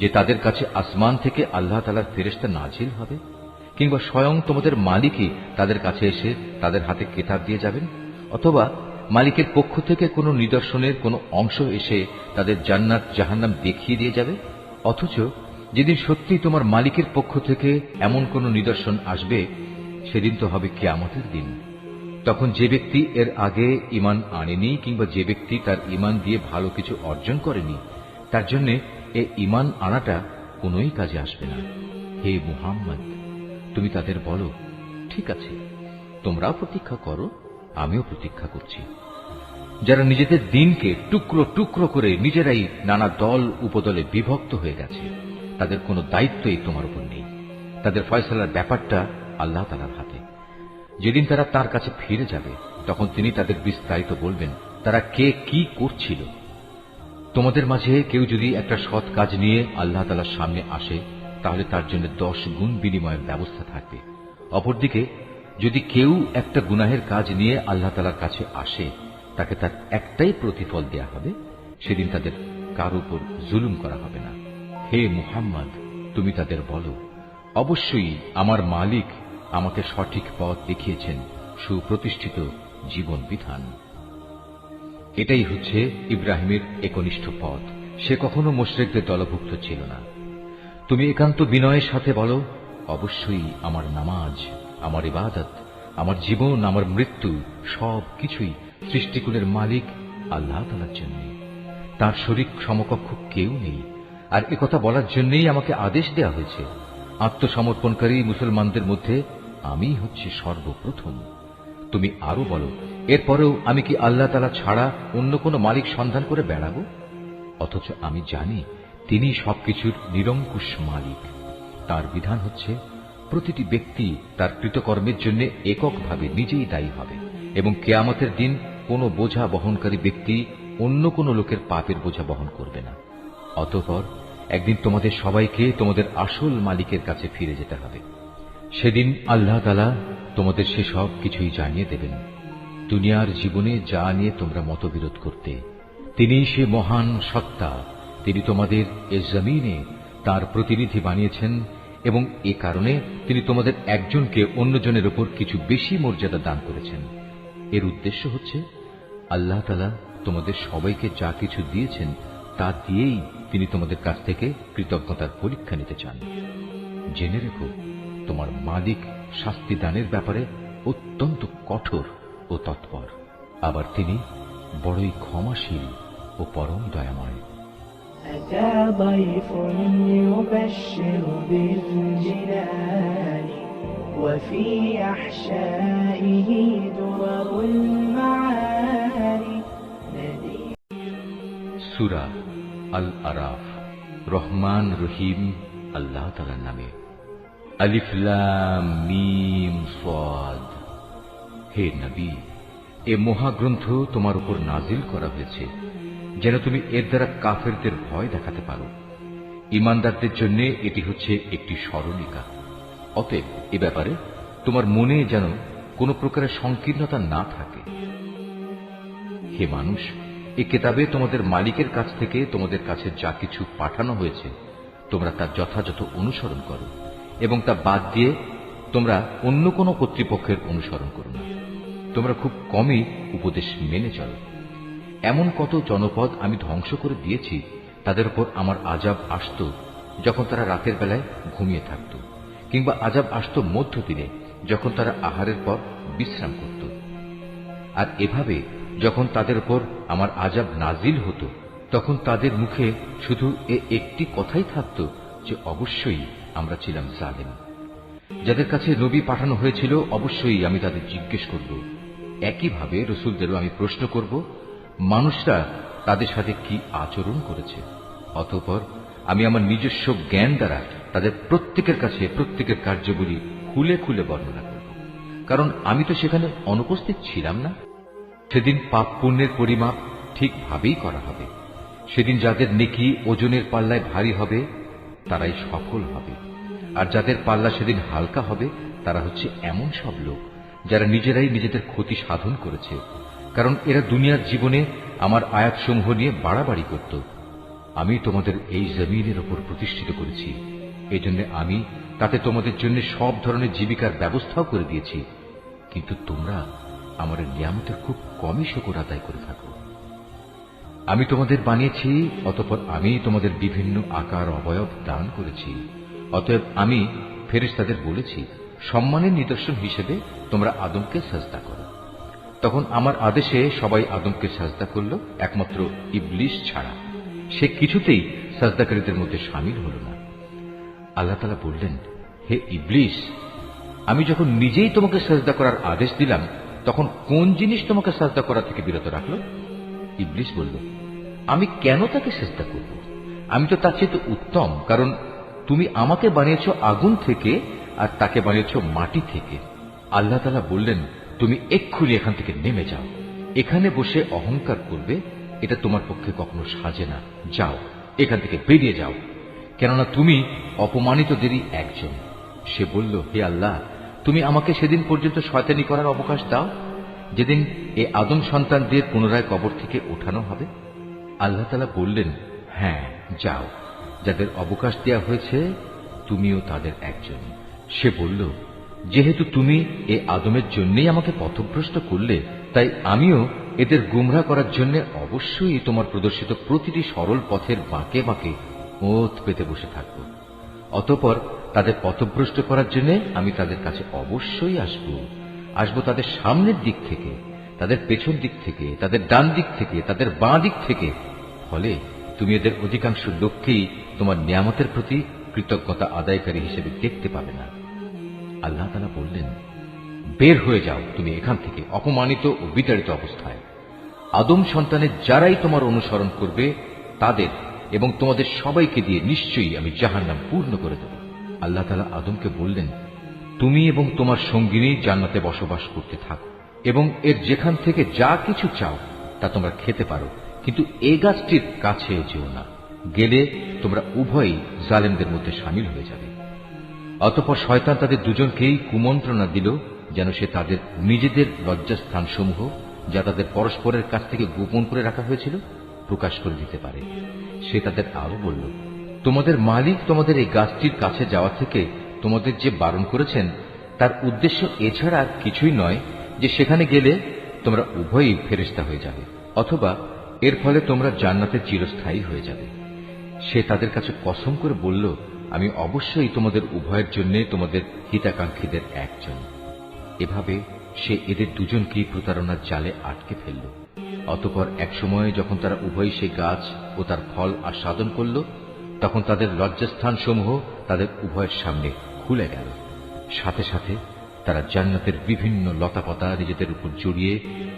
যে তাদের কাছে আসমান থেকে আল্লাহ তাআলার ফেরেশতা নাজিল হবে, কিংবা স্বয়ং তোমাদের মালিকই তাদের কাছে এসে তাদের হাতে কিতাব দিয়ে যাবেন, অথবা মালিকের পক্ষ থেকে কোনো নিদর্শনের কোনো অংশ এসে তাদের জান্নাত জাহান্নাম দেখিয়ে দিয়ে যাবে? অথচ যেদিন সত্যি তোমার মালিকের পক্ষ থেকে এমন কোনো নিদর্শন আসবে সেদিন তো হবে কিয়ামতের দিন। তখন যে ব্যক্তি এর আগে ঈমান আনেনি কিংবা যে ব্যক্তি তার ঈমান দিয়ে ভালো কিছু অর্জন করেনি তার জন্য এ ঈমান আনাটা কোনোই কাজে আসবে না। হে মুহাম্মদ, তুমি তাদের বলো, ঠিক আছে, তোমরাও প্রতীক্ষা করো, আমিও প্রতীক্ষা করছি। যারা নিজেদের দিনকে টুকরো টুকরো করে নিজেরাই নানা দল উপদলে বিভক্ত হয়ে গেছে তাদের কোনো দায়িত্বই তোমার উপর নেই। তাদের ফয়সালার ব্যাপারটা আল্লাহ তাআলার হাতে। যেদিন তারা তার কাছে ফিরে যাবে তখন তিনি তাদের বিস্তারিত বলবেন তারা কে কি করছিল। তোমাদের মাঝে কেউ যদি একটা সৎ কাজ নিয়ে আল্লাহ তাআলার সামনে আসে তাহলে তার জন্য 10 গুণ বিনিময়ের ব্যবস্থা থাকবে। অপরদিকে যদি কেউ একটা গুনাহের কাজ নিয়ে আল্লাহ তাআলার কাছে আসে তাকে তার একটাই প্রতিফল দেয়া হবে। সেদিন তাদের কারো উপর জুলুম করা হবে না। হে মুহাম্মদ, তুমি তাদের বলো, অবশ্যই আমার মালিক আমাকে সঠিক পথ দেখিয়েছেন, সুপ্রতিষ্ঠিত জীবন বিধান। এটাই হচ্ছে ইব্রাহিমের একনিষ্ঠ পথ। সে কখনো মুশরিকদের দলভুক্ত ছিল না। তুমি একান্ত বিনয়ের সাথে বলো, অবশ্যই আমার নামাজ, আমার ইবাদত, আমার জীবন, আমার মৃত্যু সব কিছুই সৃষ্টিকুলের মালিক আল্লাহ তাআলার জন্য। তার শরীক সমকক্ষ কেউ নেই। আর একথা বলার জন্যই আমাকে আদেশ দেয়া হয়েছে। আত্মসমর্পণকারী মুসলমানদের মধ্যে আমি হচ্ছি সর্বপ্রথম। তুমি আরো বলো, এরপরেও আমি কি আল্লাহ তাআলা ছাড়া অন্য কোনো মালিক সন্ধান করে বেড়াবো? অথচ আমি জানি তিনি সবকিছুর নিরঙ্কুশ মালিক। তার বিধান হচ্ছে প্রতিটি ব্যক্তি তার কৃতকর্মের জন্য এককভাবে নিজেই দায়ী হবে এবং কিয়ামতের দিন কোনো বোঝা বহনকারী ব্যক্তি অন্য কোনো লোকের পাপের বোঝা বহন করবে না। অতঃপর একদিন তোমাদের সবাইকে তোমাদের আসল মালিকের কাছে ফিরে যেতে হবে। সেদিন আল্লাহ তাআলা তোমাদের সেসব কিছুই জানিয়ে দেবেন। দুনিয়ার জীবনে যা নিয়ে তোমরা মতবিরোধ করতে, তিনি সে মহান সত্তা, তিনি তোমাদের এ জমিনে তার প্রতিনিধি বানিয়েছেন এবং এ কারণে তিনি তোমাদের একজনকে অন্যজনের উপর কিছু বেশি মর্যাদা দান করেছেন। এর উদ্দেশ্য হচ্ছে আল্লাহ তাআলা তোমাদের সবাইকে যা কিছু দিয়েছেন তা দিয়েই তিনি তোমাদের কাছ থেকে কৃতজ্ঞতার পরীক্ষা নিতে চান। জেনে রেখো, তোমার মালিক শাস্তি দানের ব্যাপারে অত্যন্ত কঠোর ও তৎপর। আবার তিনি বড়ই ক্ষমাশীল ও পরম দয়াময়। أتى ضيف يبشر بالجنان وفي أحشائه درر المعاني। সূরা আল আরাফ। রহমান রহিম আল্লাহ তাআলার নামে। আলিফ লাম মিম সাদ। হে নবী, এ মহাগ্রন্থ তোমার উপর নাজিল করা হয়েছে যেন তুমি এর দ্বারা কাফেরদের ভয় দেখাতে পারো। ঈমানদারদের জন্য এটি হচ্ছে একটি স্মরণিকা। অতএব এ ব্যাপারে তোমার মনে যেন কোনো প্রকারের সংকীর্ণতা না থাকে। হে মানুষ, এ কিতাবে তোমাদের মালিকের কাছ থেকে তোমাদের কাছে যা কিছু পাঠানো হয়েছে তোমরা তা যথাযথ অনুসরণ করো এবং তা বাদ দিয়ে তোমরা অন্য কোনো কর্তৃপক্ষের অনুসরণ করো না। তোমরা খুব কমই উপদেশ মেনে চলো। এমন কত জনপদ আমি ধ্বংস করে দিয়েছি, তাদের উপর আমার আযাব আসত যখন তারা রাতের বেলায় ঘুমিয়ে থাকত, কিংবা আযাব আসত মধ্যদিনে যখন তারা আহারের পর বিশ্রাম করত। আর এভাবে যখন তাদের উপর আমার আযাব নাজিল হতো তখন তাদের মুখে শুধু একটি কথাই থাকত যে অবশ্যই আমরা ছিলাম জালেম। যাদের কাছে নবী পাঠানো হয়েছিল অবশ্যই আমি তাদের জিজ্ঞেস করব। একইভাবে রাসূলদেরও আমি প্রশ্ন করব মানুষরা তাদের সাথে কি আচরণ করেছে। অতঃপর আমি আমার নিজস্ব জ্ঞান দ্বারা তাদের প্রত্যেকের কাছে প্রত্যেকের কার্যগুলি খুলে খুলে বর্ণনা করব, কারণ আমি তো সেখানে অনুপস্থিত ছিলাম না। সেদিন পাপ পুণ্যের পরিমাপ ঠিকভাবেই করা হবে। সেদিন যাদের নেকি ওজনের পাল্লায় ভারী হবে তারাই সফল হবে, আর যাদের পাল্লা সেদিন হালকা হবে তারা হচ্ছে এমন সব লোক যারা নিজেরাই নিজেদের ক্ষতি সাধন করেছে, কারণ এরা দুনিয়ার জীবনে আমার আয়াতসমূহ নিয়ে বাড়াবাড়ি করত। আমি তোমাদের এই জমিনের উপর প্রতিষ্ঠিত করেছি, এজন্য আমি তাতে তোমাদের জন্য সব ধরনের জীবিকার ব্যবস্থাও করে দিয়েছি, কিন্তু তোমরা আমার নিয়ামতের খুব কমই শুকর আদায় করে থাকো। আমি তোমাদের বানিয়েছি, অতঃপর আমি তোমাদের বিভিন্ন আকার অবয়ব দান করেছি। অতএব আমি ফেরেশতাদের বলেছি সম্মানের নিদর্শন হিসেবে তোমরা আদমকে সাজদা করো। তখন আমার আদেশে সবাই আদমকে সাজদা করল, একমাত্র ইবলিস ছাড়া। সে কিছুতেই সাজদাকারীদের মধ্যে শামিল হল না। আল্লাহ তাআলা বললেন, হে ইবলিস, আমি যখন নিজেই তোমাকে সাজদা করার আদেশ দিলাম তখন কোন জিনিস তোমাকে সাজদা করা থেকে বিরত রাখল? ইবলিস বলল, আমি কেন তাকে সাজদা করব? আমি তো তার চেয়ে উত্তম, কারণ তুমি আমাকে বানিয়েছ আগুন থেকে আর তাকে বানিয়েছ মাটি থেকে। আল্লাহ তাআলা বললেন, তুমি এক্ষুনি এখান থেকে নেমে যাও। এখানে বসে অহংকার করবে এটা তোমার পক্ষে কখনো সাজে না। যাও, এখান থেকে বেরিয়ে যাও, কেননা তুমি অপমানিতদেরই একজন। সে বলল, হে আল্লাহ, তুমি আমাকে সেদিন পর্যন্ত শয়তানি করার অবকাশ দাও যেদিন এ আদম সন্তানদের পুনরায় কবর থেকে ওঠানো হবে। আল্লাহ তাআলা বললেন, হ্যাঁ যাও, যাদের অবকাশ দেয়া হয়েছে তুমিও তাদের একজন। সে বলল, যেহেতু তুমি এ আদমের জন্যই আমাকে পথভ্রষ্ট করলে, তাই আমিও এদের গুমরাহ করার জন্য অবশ্যই তোমার প্রদর্শিত প্রতিটি সরল পথের বাঁকে বাঁকে ওত পেতে বসে থাকব। অতঃপর তাদের পথভ্রষ্ট করার জন্য আমি তাদের কাছে অবশ্যই আসব তাদের সামনের দিক থেকে, তাদের পেছন দিক থেকে, তাদের ডান দিক থেকে, তাদের বাঁ দিক থেকে। ফলে তুমি এদের অধিকাংশ লোককেই তোমার নিয়ামতের প্রতি কৃতজ্ঞতা আদায়কারী হিসেবে দেখতে পাবে না। আল্লাহ তাআলা বললেন, বের হয়ে যাও তুমি এখান থেকে অপমানিত ও বিতাড়িত অবস্থায়। আদম সন্তানের যারাই তোমার অনুসরণ করবে তাদের এবং তোমাদের সবাইকে দিয়ে নিশ্চয়ই আমি জাহান্নাম পূর্ণ করে দেব। আল্লাহ তাআলা আদমকে বললেন, তুমি এবং তোমার সঙ্গিনী জান্নাতে বসবাস করতে থাকো এবং এর যেখান থেকে যা কিছু চাও তা তোমরা খেতে পারো, কিন্তু এই গাছটির কাছে যেও না, গেলে তোমরা উভয়ই জালেমদের মধ্যে শামিল হয়ে যাবে। অতঃপর শয়তান তাদের দুজনকেই কুমন্ত্রণা দিল যেন সে তাদের নিজেদের লজ্জাস্থানসমূহ, যা তাদের পরস্পরের কাছ থেকে গোপন করে রাখা হয়েছিল, প্রকাশ করে দিতে পারে। সে তাদের আরো বলল, তোমাদের মালিক তোমাদের এই গাছটির কাছে যাওয়া থেকে তোমাদের যে বারণ করেছেন তার উদ্দেশ্য এছাড়া আর কিছুই নয় যে সেখানে গেলে তোমরা উভয়ই ফেরেশতা হয়ে যাবে, অথবা এর ফলে তোমরা জান্নাতে চিরস্থায়ী হয়ে যাবে। সে তাদের কাছে কসম করে বলল, আমি অবশ্যই তোমাদের উভয়ের জন্য তোমাদের হিতাকাঙ্ক্ষীদের একজন। এভাবে সে এদের দুজনকেই প্রতারণার জালে আটকে ফেলল। অতঃপর এক সময় যখন তারা উভয়ই সে গাছ ও তার ফল আস্বাদন করল, তখন তাদের লজ্জাস্থানসমূহ তাদের উভয়ের সামনে খুলে গেল। সাথে সাথে তারা জান্নাতের বিভিন্ন লতাপাতা নিজেদের উপর জড়িয়ে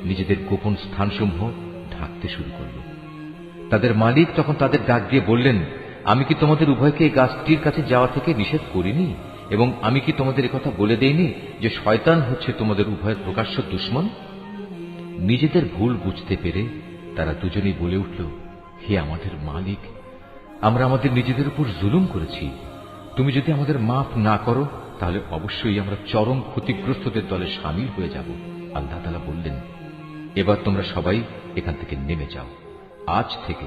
নিজেদের গোপন স্থানসমূহ ঢাকতে শুরু করল। তাদের মালিক তখন তাদের ডাক দিয়ে বললেন, আমি কি তোমাদের উভয়কে এই গাছটির কাছে যাওয়া থেকে নিষেধ করিনি, এবং আমি কি তোমাদের একথা বলে দেইনি যে শয়তান হচ্ছে তোমাদের উভয়ের প্রকাশ্য দুশমন? নিজেদের ভুল বুঝতে পেরে তারা দুজনেই বলে উঠল, হে আমাদের মালিক, আমরা আমাদের নিজেদের উপর জুলুম করেছি। তুমি যদি আমাদের মাফ না করো তাহলে অবশ্যই আমরা চরম ক্ষতিগ্রস্তদের দলে শামিল হয়ে যাব। আল্লাহ তাআলা বললেন, এবার তোমরা সবাই এখান থেকে নেমে যাও। আজ থেকে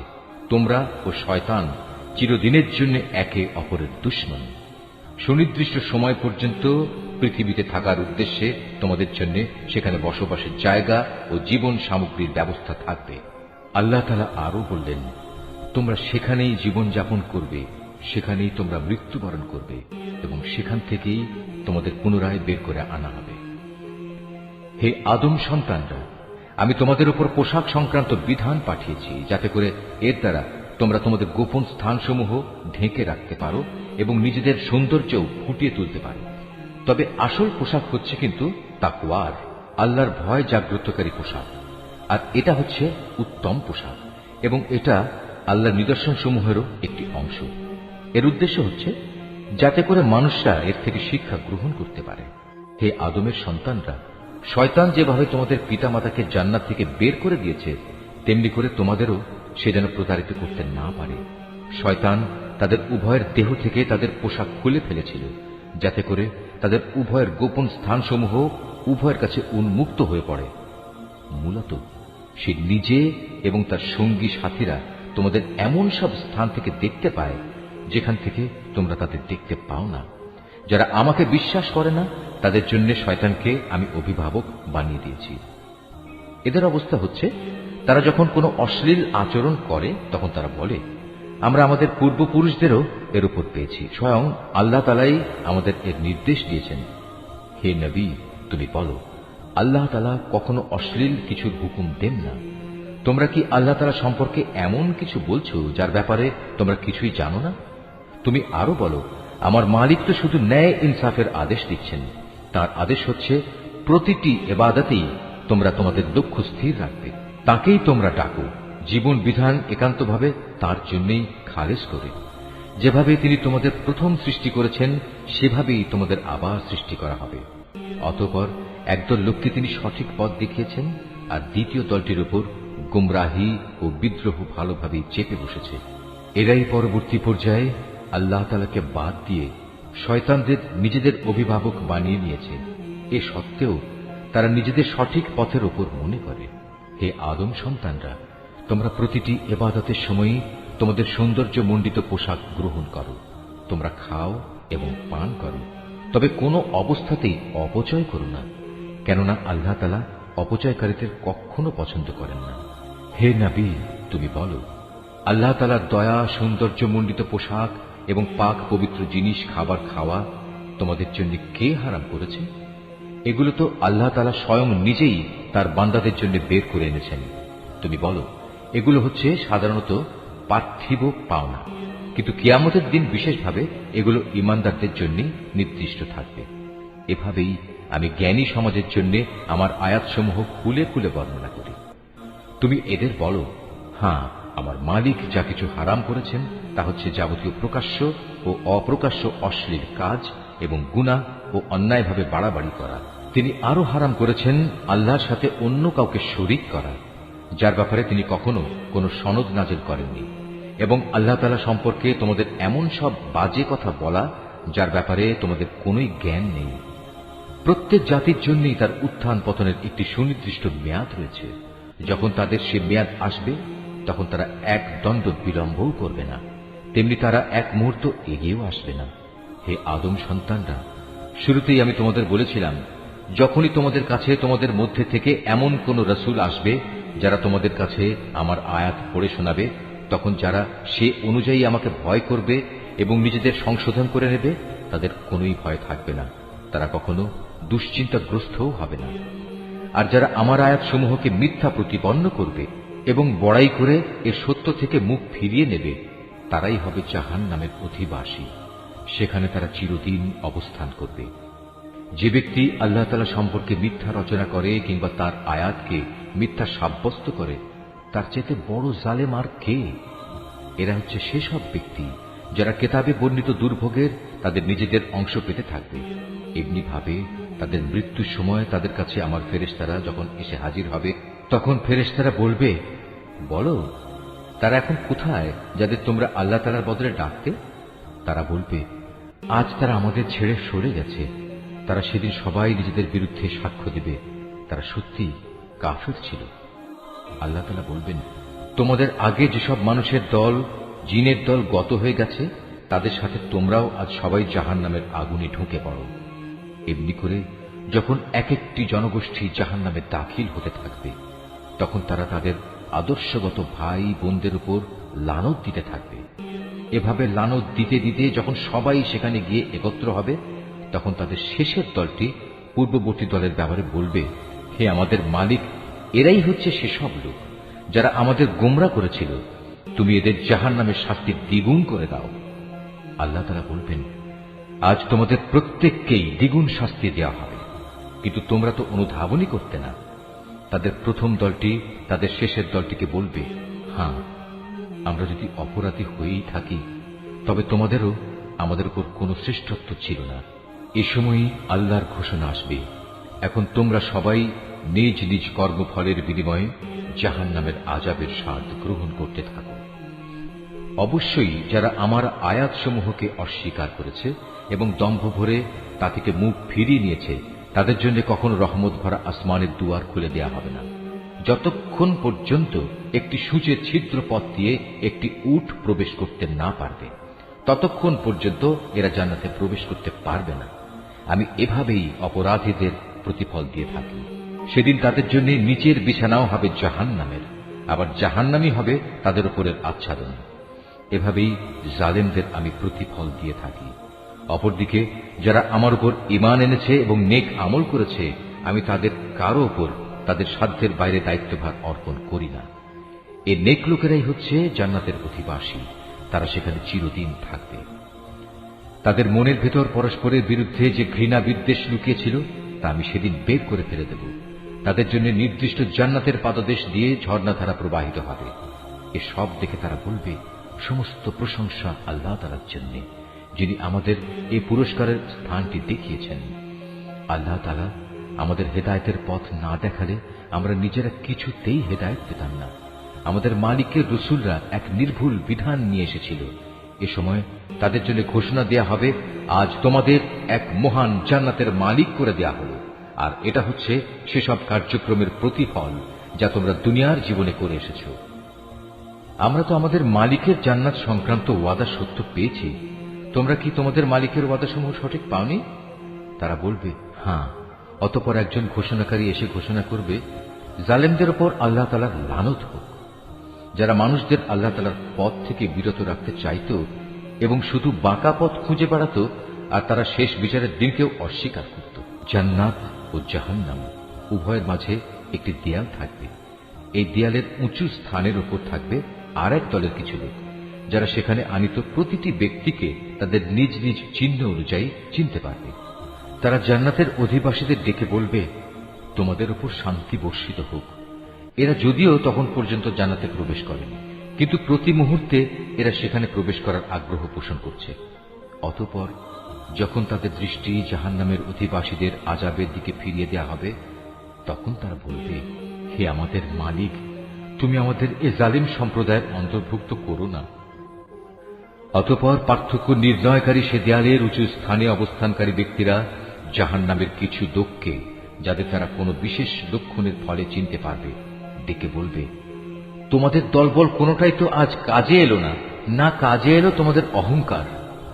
তোমরা ও শয়তান চিরদিনের জন্য একে অপরের দুশমন। সুনির্দিষ্ট সময় পর্যন্ত পৃথিবীতে থাকার উদ্দেশ্যে তোমাদের জন্য সেখানে বসবাসের জায়গা ও জীবন সামগ্রীর ব্যবস্থা থাকবে। আল্লাহ তাআলা আরো বললেন, তোমরা সেখানেই জীবন যাপন করবে, সেখানেই তোমরা মৃত্যুবরণ করবে এবং সেখান থেকেই তোমাদের পুনরায় বের করে আনা হবে। হে আদম সন্তানরা, আমি তোমাদের উপর পোশাক সংক্রান্ত বিধান পাঠিয়েছি, যাতে করে এর দ্বারা তোমরা তোমাদের গোপন স্থানসমূহ ঢেকে রাখতে পারো এবং নিজেদের সৌন্দর্যও ফুটিয়ে তুলতে পারো। তবে আসল পোশাক হচ্ছে কিন্তু তাকওয়ার, আল্লাহর ভয় জাগ্রতকারী পোশাক, আর এটা হচ্ছে উত্তম পোশাক এবং এটা আল্লাহর নিদর্শনসমূহেরও একটি অংশ। এর উদ্দেশ্য হচ্ছে যাতে করে মানুষরা এর থেকে শিক্ষা গ্রহণ করতে পারে। হে আদমের সন্তানরা, শয়তান যেভাবে তোমাদের পিতামাতাকে জান্নাত থেকে বের করে দিয়েছে, তেমনি করে তোমাদেরও সে যেন প্রতারিত করতে না পারে। শয়তান তাদের উভয়ের দেহ থেকে তাদের পোশাক খুলে ফেলেছিল, যাতে করে তাদের উভয়ের গোপন স্থানসমূহ উভয়ের কাছে উন্মুক্ত হয়ে পড়ে। মূলত সে নিজে এবং তার সঙ্গী সাথীরা তোমাদের এমন সব স্থান থেকে দেখতে পায় যেখান থেকে তোমরা তাদের দেখতে পাও না। যারা আমাকে বিশ্বাস করে না তাদের জন্য শয়তানকে আমি অভিভাবক বানিয়ে দিয়েছি। এদের অবস্থা হচ্ছে, তারা যখন কোনো অশ্লীল আচরণ করে তখন তারা বলে, আমরা আমাদের পূর্বপুরুষদেরও এর উপর পেয়েছি, স্বয়ং আল্লাহ তাআলাই আমাদের এর নির্দেশ দিয়েছেন। হে নবী, তুমি বলো, আল্লাহ তাআলা কখনো অশ্লীল কিছুর হুকুম দেন না। তোমরা কি আল্লাহ তাআলা সম্পর্কে এমন কিছু বলছো যার ব্যাপারে তোমরা কিছুই জানো না? তুমি আরো বলো, আমার মালিক তো শুধু ন্যায় ইনসাফের আদেশ দিচ্ছেন। তার আদেশ হচ্ছে প্রতিটি ইবাদতেই তোমরা তোমাদের লক্ষ্য স্থির রাখবে, তাকেই তোমরা ডাকো, জীবন বিধান একান্তভাবে তার জন্যই খালেস করে। যেভাবে তিনি তোমাদের প্রথম সৃষ্টি করেছেন সেভাবেই তোমাদের আবার সৃষ্টি করা হবে। অতঃপর একদল লোককে তিনি সঠিক পথ দেখিয়েছেন, আর দ্বিতীয় দলটির উপর গুমরাহি ও বিদ্রোহ ভালোভাবেই চেপে বসেছে। এরাই পরবর্তী পর্যায়ে আল্লাহ তাআলাকে বাদ দিয়ে শয়তানদের নিজেদের অভিভাবক বানিয়ে নিয়েছে। এ সত্ত্বেও তারা নিজেদের সঠিক পথের উপর মনে করে। হে আদম সন্তানরা, তোমরা প্রতিটি ইবাদতের সময়ই তোমাদের সৌন্দর্য মণ্ডিত পোশাক গ্রহণ করো, তোমরা খাও এবং পান করো, তবে কোনো অবস্থাতেই অপচয় করো না, কেননা আল্লাহ তাআলা অপচয়কারীদের কখনো পছন্দ করেন না। হে নবী, তুমি বলো, আল্লাহ তাআলার দয়া, সৌন্দর্য মণ্ডিত পোশাক এবং পাক পবিত্র জিনিস খাবার খাওয়া তোমাদের জন্য কে হারাম করেছে? এগুলো তো আল্লাহ তাআলা স্বয়ং নিজেই তার বান্দাদের জন্য বের করে এনেছেন। তুমি বলো, এগুলো হচ্ছে সাধারণত পার্থিব পাওনা, কিন্তু কিয়ামতের দিন বিশেষভাবে এগুলো ঈমানদারদের জন্য নির্দিষ্ট থাকবে। এভাবেই আমি জ্ঞানী সমাজের জন্য আমার আয়াতসমূহ খুলে খুলে বর্ণনা করি। তুমি এদের বলো, হ্যাঁ, আমার মালিক যা কিছু হারাম করেছেন তা হচ্ছে যাবতীয় প্রকাশ্য ও অপ্রকাশ্য অশ্লীল কাজ এবং গুনাহ ও অন্যায়ভাবে বাড়াবাড়ি করা। তিনি আরো হারাম করেছেন আল্লাহর সাথে অন্য কাউকে শরীক করা, যার ব্যাপারে তিনি কখনো কোনো সনদ নাজিল করেননি, এবং আল্লাহ তাআলা সম্পর্কে তোমাদের এমন সব বাজে কথা বলা যার ব্যাপারে তোমাদের কোনোই জ্ঞান নেই। প্রত্যেক জাতির জন্যই তার উত্থান পতনের একটি সুনির্দিষ্ট মেয়াদ রয়েছে। যখন তাদের সে মেয়াদ আসবে তখন তারা এক দণ্ড বিলম্বও করবে না, তেমনি তারা এক মুহূর্ত এগিয়েও আসবে না। হে আদম সন্তানরা, শুরুতেই আমি তোমাদের বলেছিলাম, যখনই তোমাদের কাছে তোমাদের মধ্যে থেকে এমন কোন রাসূল আসবে যারা তোমাদের কাছে আমার আয়াত পড়ে শোনাবে, তখন যারা সে অনুযায়ী আমাকে ভয় করবে এবং নিজেদের সংশোধন করে নেবে তাদের কোনোই ভয় থাকবে না, তারা কখনো দুশ্চিন্তাগ্রস্তও হবে না। আর যারা আমার আয়াতসমূহকে মিথ্যা প্রতিপন্ন করবে এবং বড়াই করে এর সত্য থেকে মুখ ফিরিয়ে নেবে, তারাই হবে জাহান্নামের অধিবাসী। সেখানে তারা চিরদিন অবস্থান করবে। যে ব্যক্তি আল্লাহ তাআলা সম্পর্কে মিথ্যা রচনা করে কিংবা তার আয়াতকে মিথ্যা সাব্যস্ত করে, তার চেয়ে বড় জালেম আর কে? এরা হচ্ছে সেসব ব্যক্তি যারা কেতাবে বর্ণিত দুর্ভোগের তাদের নিজেদের অংশ পেতে থাকবে। এমনি ভাবে তাদের মৃত্যুর সময় তাদের কাছে আমার ফেরেশতারা যখন এসে হাজির হবে, তখন ফেরেশতারা বলবে, বলো তারা এখন কোথায় যাদের তোমরা আল্লাহ তাআলার বদলে ডাকতে? তারা বলবে, আজ তারা আমাদের ছেড়ে সরে গেছে। তারা সেদিন সবাই নিজেদের বিরুদ্ধে সাক্ষ্য দেবে, তারা সত্যি কাফির ছিল। আল্লাহ তাআলা বলবেন, তোমাদের আগে যেসব মানুষের দল, জিনের দল গত হয়ে গেছে, তাদের সাথে তোমরাও আজ সবাই জাহান্নামের আগুনে ঢুকে পড়ো। এমনি করে যখন এক একটি জনগোষ্ঠী জাহান্নামে দাখিল হতে থাকবে, তখন তারা তাদের আদর্শগত ভাই বোনদের উপর লানত দিতে থাকবে। এভাবে লানত দিতে দিতে যখন সবাই সেখানে গিয়ে একত্র হবে, তখন তাদের শেষের দলটি পূর্ববর্তী দলের ব্যাপারে বলবে, হে আমাদের মালিক, এরাই হচ্ছে সেসব লোক যারা আমাদের গোমরা করেছিল, তুমি এদের জাহান্নামের শাস্তি দ্বিগুণ করে দাও। আল্লাহ তাআলা বলবেন, আজ তোমাদের প্রত্যেককেই দ্বিগুণ শাস্তি দেওয়া হবে, কিন্তু তোমরা তো অনুধাবনই করতে না। তাদের প্রথম দলটি তাদের শেষের দলটিকে বলবে, হ্যাঁ, আমরা যদি অপরাধী হয়েই থাকি তবে তোমাদেরও আমাদের উপর কোনো শ্রেষ্ঠত্ব ছিল না। এ সময়ই আল্লাহর ঘোষণা আসবে, এখন তোমরা সবাই নিজ নিজ কর্মফলের বিনিময়ে জাহান্নামের আযাবের স্বাদ গ্রহণ করতে থাকো। অবশ্যই যারা আমার আয়াতসমূহকে অস্বীকার করেছে এবং দম্ভ ভরে তা থেকে মুখ ফিরিয়ে নিয়েছে, তাদের জন্য কখনো রহমত ভরা আসমানের দুয়ার খুলে দেয়া হবে না, যতক্ষণ পর্যন্ত একটি সূচের ছিদ্র পথ দিয়ে একটি উট প্রবেশ করতে না পারবে, ততক্ষণ পর্যন্ত এরা জান্নাতে প্রবেশ করতে পারবে না। আমি এভাবেই অপরাধীদের প্রতিফল দিয়ে থাকি। সেদিন তাদের জন্য নিচের বিছানাও হবে জাহান্নামের, আবার জাহান্নামই হবে তাদের উপরের আচ্ছাদন। এভাবেই জালেমদের আমি প্রতিফল দিয়ে থাকি। অপরদিকে যারা আমার উপর ঈমান এনেছে এবং নেক আমল করেছে, আমি তাদের কারো উপর তাদের সাধ্যের বাইরে দায়িত্বভার অর্পণ করি না। এই নেক লোকেরাই হচ্ছে জান্নাতের অধিবাসী, তারা সেখানে চিরদিন থাকবে। তাদের মনের ভেতর পরস্পরের বিরুদ্ধে যে ঘৃণা বিদ্বেষ লুকিয়েছিল তা আমি সেদিন বের করে ফেলে দেব। তাদের জন্য নির্দিষ্ট জান্নাতের পাদদেশ দিয়ে ঝর্ণাধারা প্রবাহিত হবে। এসব দেখে তারা বলবে, সমস্ত প্রশংসা আল্লাহ তাআলার জন্য, যিনি আমাদের এই পুরস্কারের স্থানটি দেখিয়েছেন। আল্লাহ তাআলা আমাদের হেদায়েতের পথ না দেখালে আমরা নিজেরা কিছুতেই হেদায়েত পেতাম না। আমাদের মালিকের রাসূলরা এক নির্ভুল বিধান নিয়ে এসেছিল। এ সময় তাদের জন্য ঘোষণা দেয়া হবে, আজ তোমাদের এক মহান জান্নাতের মালিক করে দেয়া হলো, আর এটা হচ্ছে সেসব কার্যক্রমের প্রতিফল যা তোমরা দুনিয়ার জীবনে করে এসেছ। আমরা তো আমাদের মালিকের জান্নাত সংক্রান্ত ওয়াদা সত্য পেয়েছি, তোমরা কি তোমাদের মালিকের ওয়াদাসমূহ সঠিক পাওনি? তারা বলবে, হ্যাঁ। অতঃপর একজন ঘোষণাকারী এসে ঘোষণা করবে, জালেমদের উপর আল্লাহ তাআলার লানত হোক। যারা মানুষদের আল্লাহ তাআলার পথ থেকে বিরত রাখতে চাইত এবং শুধু বাঁকা পথ খুঁজে বেড়াত, আর তারা শেষ বিচারের দিনকেও অস্বীকার করত। জান্নাত ও জাহান্নাম উভয়ের মাঝে একটি দেয়াল থাকবে। এই দেয়ালের উঁচু স্থানের উপর থাকবে আর এক দলের কিছু লোক, যারা সেখানে আনিত প্রতিটি ব্যক্তিকে তাদের নিজ নিজ চিহ্ন অনুযায়ী চিনতে পারবে। তারা জান্নাতের অধিবাসীদের ডেকে বলবে, তোমাদের উপর শান্তি বর্ষিত হোক। এরা যদিও তখন পর্যন্ত জান্নাতে প্রবেশ করেনি, কিন্তু প্রতি মুহূর্তে এরা সেখানে প্রবেশ করার আগ্রহ পোষণ করছে। অতঃপর যখন তাদের দৃষ্টি জাহান্নামের অধিবাসীদের আযাবের দিকে ফিরিয়ে দেয়া হবে, তখন তারা বলবে, হে আমাদের মালিক, তুমি আমাদের এ জালিম সম্প্রদায়ের অন্তর্ভুক্ত করো না। অতঃপর পার্থক্য নির্ণয়কারী সে দেয়ালের উঁচু স্থানে অবস্থানকারী ব্যক্তিরা জাহান্নামের কিছু লোককে, যাদের তারা কোনো বিশেষ লক্ষণের ফলে চিনতে পারবে, ডেকে বলবে, তোমাদের দলবল কোনোটাই তো আজ কাজে এলো না, না কাজে এলো তোমাদের অহংকার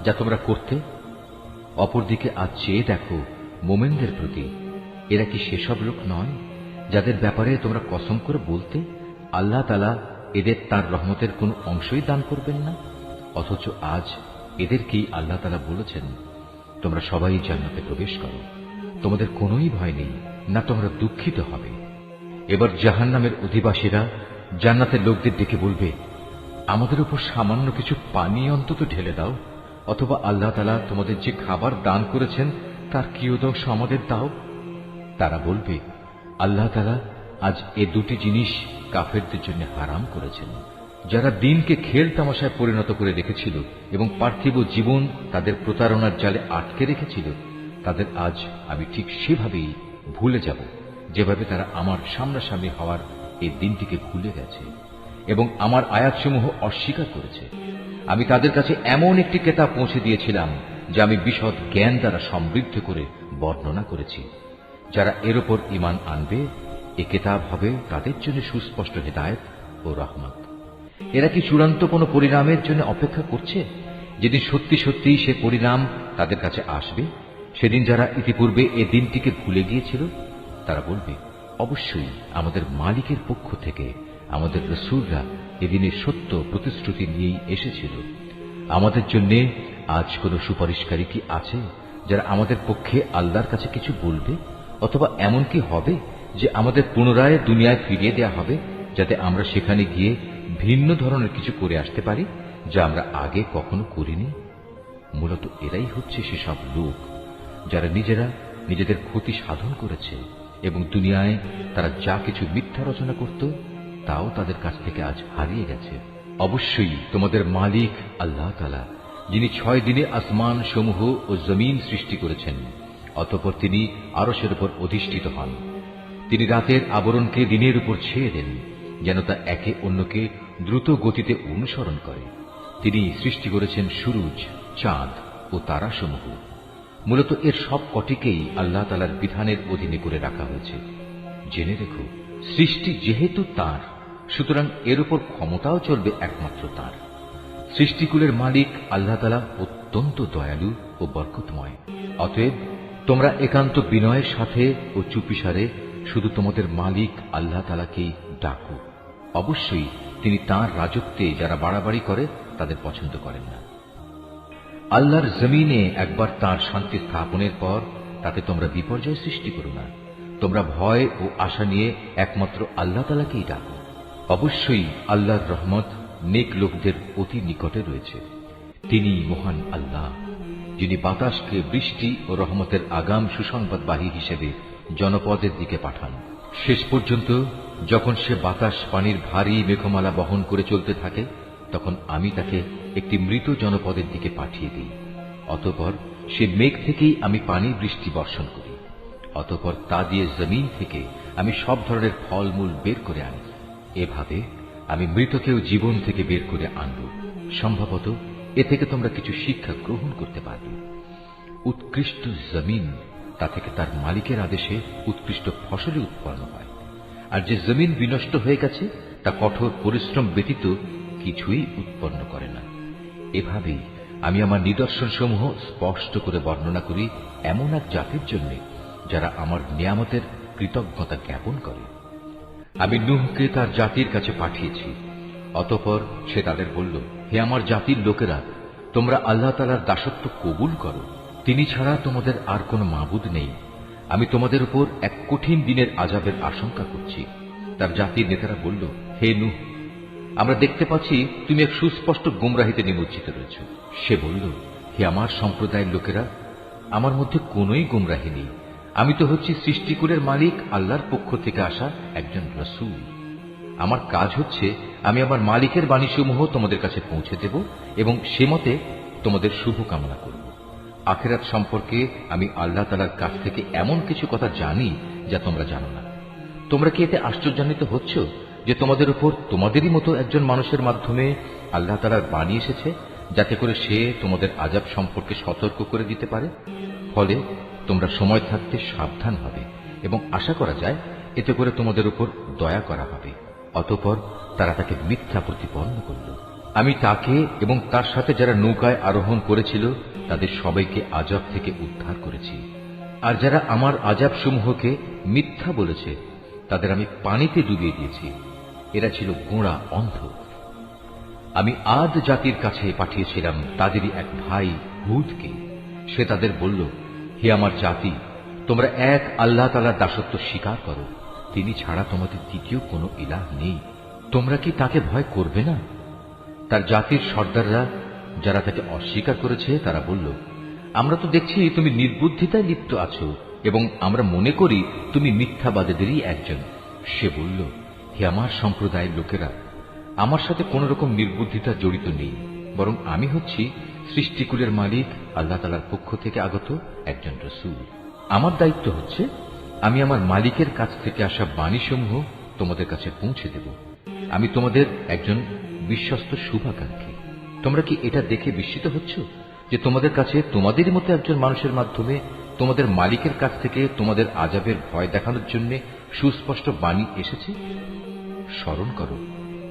যা তোমরা করতে। অপরদিকে আজ চেয়ে দেখো মোমেনদের প্রতি, এরা কি সেসব লোক নয় যাদের ব্যাপারে তোমরা কসম করে বলতে আল্লাহ তাআলা এদের তার রহমতের কোন অংশই দান করবেন না, অথচ আজ এদেরকেই আল্লাহ তাআলা বলেছেন, তোমরা সবাই জান্নাতে প্রবেশ করো, তোমাদের কোনোই ভয় নেই, না তোমরা দুঃখিত হবে। এবার জাহান্নামের অধিবাসীরা জান্নাতের লোকদের ডেকে বলবে, আমাদের উপর সামান্য কিছু পানি অন্তত ঢেলে দাও, অথবা আল্লাহ তাআলা তোমাদের যে খাবার দান করেছেন তার কিয়দংশ আমাদের দাও। তারা বলবে, আল্লাহ তাআলা আজ এ দুটি জিনিস কাফেরদের জন্য হারাম করেছেন। যারা দিনকে খেল তামাশায় পরিণত করে রেখেছিল এবং পার্থিব জীবন তাদের প্রতারণার জালে আটকে রেখেছিল, তাদের আজ আমি ঠিক সেভাবেই ভুলে যাব যেভাবে তারা আমার সামনাসামনি হওয়ার এই দিনটিকে ভুলে গেছে এবং আমার আয়াতসমূহ অস্বীকার করেছে। আমি তাদের কাছে এমন একটি কিতাব পৌঁছে দিয়েছিলাম যা আমি বিশদ জ্ঞান দ্বারা সমৃদ্ধ করে বর্ণনা করেছি। যারা এর উপর ঈমান আনবে, এ কিতাব হবে তাদের জন্য সুস্পষ্ট হেদায়েত ও রহমত। এরা কি চূড়ান্ত কোন পরিণামের জন্য অপেক্ষা করছে, যেদিন সত্যি সত্যি সে পরিণাম তাদের কাছে আসবে? সেদিন যারা ইতিপূর্বে এ দিনটিকে ভুলে গিয়েছিল, তারা বলবে, অবশ্যই আমাদের মালিকের পক্ষ থেকে আমাদের রাসূলরা এদিনের সত্য প্রতিশ্রুতি নিয়েই এসেছিল। আমাদের জন্য আজ কোন সুপারিশকারী কি আছে যারা আমাদের পক্ষে আল্লাহর কাছে কিছু বলবে? অথবা এমন কি হবে যে আমাদের পুনরায় দুনিয়ায় ফিরিয়ে দেয়া হবে, যাতে আমরা সেখানে গিয়ে ভিন্ন ধরনের কিছু করে আসতে পারি যা আমরা আগে কখনো করিনি? মূলত এরাই হচ্ছে সেসব লোক যারা নিজেরা নিজেদের ক্ষতি সাধন করেছে এবং দুনিয়ায় তারা যা কিছু মিথ্যা রচনা করত তাও তাদের কাছ থেকে আজ হারিয়ে গেছে। অবশ্যই তোমাদের মালিক আল্লাহ তাআলা, যিনি 6 দিনে আসমান সমূহ ও জমিন সৃষ্টি করেছেন, অতঃপর তিনি আরশের উপর অধিষ্ঠিত হন। তিনি রাতের আবরণকে দিনের উপর ছেয়ে দেন যেন তা একে অন্যকে দ্রুত গতিতে অনুসরণ করে। তিনি সৃষ্টি করেছেন সূরজ, চাঁদ ও তারাসমূহ। মূলত এর সব কটিকেই আল্লাহ তাআলার বিধানের অধীনে করে রাখা হয়েছে। জেনে রেখো, সৃষ্টি যেহেতু তাঁর, সুতরাং এর উপর ক্ষমতাও চলবে একমাত্র তাঁর। সৃষ্টিকুলের মালিক আল্লাহ তাআলা অত্যন্ত দয়ালু ও বরকতময়। অতএব তোমরা একান্ত বিনয়ের সাথে ও চুপিসারে শুধু তোমাদের মালিক আল্লাহ তাআলাকেই ডাকো। অবশ্যই তিনি তাঁর রাজত্বে যারা বাড়াবাড়ি করে তাদের পছন্দ করেন না। আল্লাহর জমিনে একবার তাঁর শান্তি স্থাপনের পর তাতে তোমরা বিপর্যয় সৃষ্টি করো না। তোমরা ভয় ও আশা নিয়ে একমাত্র আল্লাহ তাআলাকেই ডাকো। অবশ্যই আল্লাহর রহমত নেক লোকদের অতি নিকটে রয়েছে। তিনি মহান আল্লাহ, যিনি বাতাসকে বৃষ্টি ও রহমতের আগাম সুসংবাদবাহী হিসেবে জনপদের দিকে পাঠান। শেষ পর্যন্ত যখন সে বাতাস পানির ভারী মেঘমালা বহন করে চলতে থাকে, তখন আমি তাকে একটি মৃত জনপদের দিকে পাঠিয়ে দিই। অতঃপর সে মেঘ থেকেই আমি পানি বৃষ্টি বর্ষণ করি। অতঃপর তা দিয়ে জমিন থেকে আমি সব ধরনের ফলমূল বের করে আনি। এভাবে আমি মৃতকেও জীবন থেকে বের করে আনব। সম্ভবত এ থেকে তোমরা কিছু শিক্ষা গ্রহণ করতে পারবে। উৎকৃষ্ট জমিন, তা থেকে তার মালিকের আদেশে উৎকৃষ্ট ফসলই উৎপন্ন হয়। আর যে জমিন বিনষ্ট হয়ে গেছে তা কঠোর পরিশ্রম ব্যতীত কিছুই উৎপন্ন করে না। এভাবেই আমি আমার নিদর্শনসমূহ স্পষ্ট করে বর্ণনা করি এমন এক জাতির জন্য যারা আমার নিয়ামতের কৃতজ্ঞতা জ্ঞাপন করে। আমি নূহকে তার জাতির কাছে পাঠিয়েছি। অতঃপর সে তাদের বলল, হে আমার জাতির লোকেরা, তোমরা আল্লাহ তাআলার দাসত্ব কবুল করো। তিনি ছাড়া তোমাদের আর কোনো মাবুদ নেই। আমি তোমাদের উপর এক কঠিন দিনের আযাবের আশঙ্কা করছি। তার জাতির নেতারা বলল, হে নূহ, আমরা দেখতে পাচ্ছি তুমি এক সুস্পষ্ট গুমরাহিতে নিমজ্জিত রয়েছ। সে বলল, হে আমার সম্প্রদায়ের লোকেরা, আমার মধ্যে কোনোই গুমরাহি নেই। আমি তো হচ্ছি সৃষ্টিকুলের মালিক আল্লাহর পক্ষ থেকে আসা একজন রাসূল। আমার কাজ হচ্ছে আমি আমার মালিকের বাণীসমূহ তোমাদের কাছে পৌঁছে দেব এবং সে মতে তোমাদের শুভ কামনা করব। আখিরাত সম্পর্কে আমি আল্লাহ তাআলার কাছ থেকে এমন কিছু কথা জানি যা তোমরা জানো না। তোমরা কি এতে আশ্চর্যান্বিত হচ্ছ যে তোমাদের উপর তোমাদেরই মতো একজন মানুষের মাধ্যমে আল্লাহ তাআলার বাণী এসেছে, যাতে করে সে তোমাদের আযাব সম্পর্কে সতর্ক করে দিতে পারে? ফলে তোমরা সময় থাকতে সাবধান হবে এবং আশা করা যায় এতে করে তোমাদের উপর দয়া করা হবে। অতঃপর তারা তাকে মিথ্যা প্রতিপন্ন করল। আমি তাকে এবং তার সাথে যারা নৌকায় আরোহণ করেছিল তাদের সবাইকে আযাব থেকে উদ্ধার করেছি। আর যারা আমার আযাব সমূহকে মিথ্যা বলেছে তাদের আমি পানিতে ডুবিয়ে দিয়েছি। এরা ছিল গোঁড়া অন্ধ। আমি আদ জাতির কাছে পাঠিয়েছিলাম তাদেরই এক ভাই হুদকে। সে তাদের বলল, হে আমার জাতি, তোমরা এক আল্লাহ তাআলার দাসত্ব স্বীকার করো, তিনি ছাড়া তোমাদের দ্বিতীয় কোনো ইলাহ নেই। তোমরা কি তাকে ভয় করবে না? তার জাতির সর্দাররা যারা তাকে অস্বীকার করেছে তারা বলল, আমরা তো দেখছি তুমি নির্বুদ্ধিতায় লিপ্ত আছো এবং আমরা মনে করি তুমি মিথ্যাবাদীদেরই একজন। সে বলল, হে আমার সম্প্রদায়ের লোকেরা, আমার সাথে কোন রকম নির্বুদ্ধিতা জড়িত নেই, বরং আমি হচ্ছি সৃষ্টিকুলের মালিক আল্লাহ তাআলার পক্ষ থেকে আগত একজন রাসূল। আমার দায়িত্ব হচ্ছে আমি আমার মালিকের কাছ থেকে আসা বাণীসমূহ তোমাদের কাছে পৌঁছে দেব। আমি তোমাদের একজন বিশ্বস্ত শুভাকাঙ্ক্ষী। তোমরা কি এটা দেখে বিস্মিত হচ্ছ যে তোমাদের কাছে তোমাদেরই মতো একজন মানুষের মাধ্যমে তোমাদের মালিকের কাছ থেকে তোমাদের আযাবের ভয় দেখানোর জন্য সুস্পষ্ট বাণী এসেছে? স্মরণ করো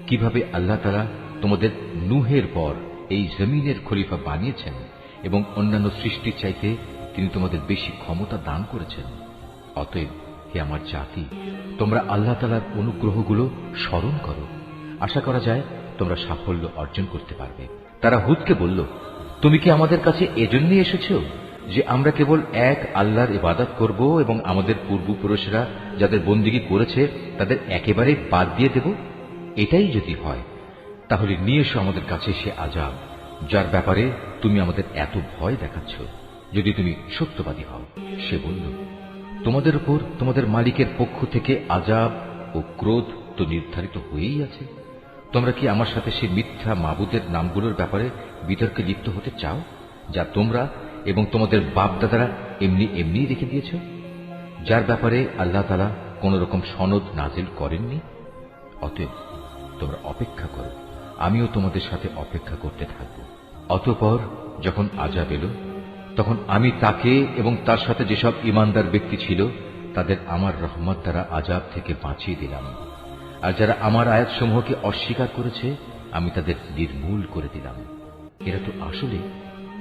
কিভাবে আল্লাহ তাআলা তোমাদের নূহের পর এই জমিনের খলিফা বানিয়েছেন এবং অন্যান্য সৃষ্টির চাইতে তিনি তোমাদের বেশি ক্ষমতা দান করেছেন। অতএব হে আমার জাতি, তোমরা আল্লাহ তাআলার অনুগ্রহগুলো স্মরণ করো। আশা করা যায় তোমরা সাফল্য অর্জন করতে পারবে। তারা হুদকে বলল, তুমি কি আমাদের কাছে এজন্যই এসেছ যে আমরা কেবল এক আল্লাহর ইবাদত করব এবং আমাদের পূর্বপুরুষরা যাদের বন্দিগি করেছে তাদের একেবারে বাদ দিয়ে দেব? এটাই যদি হয় তাহলে নিয়ে এসো আমাদের কাছে সে আযাব যার ব্যাপারে তুমি আমাদের এত ভয় দেখাচ্ছ, যদি তুমি সত্যবাদী হও। সে বলল, তোমাদের উপর তোমাদের মালিকের পক্ষ থেকে আযাব ও ক্রোধ তো নির্ধারিত হয়েই আছে। তোমরা কি আমার সাথে সে মিথ্যা মাবুদের নামগুলোর ব্যাপারে বিতর্কে লিপ্ত হতে চাও, যা তোমরা এবং তোমাদের বাপ দাদারা এমনি এমনি রেখে দিয়েছ, যার ব্যাপারে আল্লাহ তাআলা কোন রকম সনদ নাজিল করেননি? অতএব তোমরা অপেক্ষা করো, আমিও তোমাদের সাথে অপেক্ষা করতে থাকব। অতঃপর যখন আযাব এলো তখন আমি তাকে এবং তার সাথে যেসব ঈমানদার ব্যক্তি ছিল তাদের আমার রহমত দ্বারা আযাব থেকে বাঁচিয়ে দিলাম। আর যারা আমার আয়াতসমূহকে অস্বীকার করেছে আমি তাদের নির্মূল করে দিলাম। এরা তো আসলে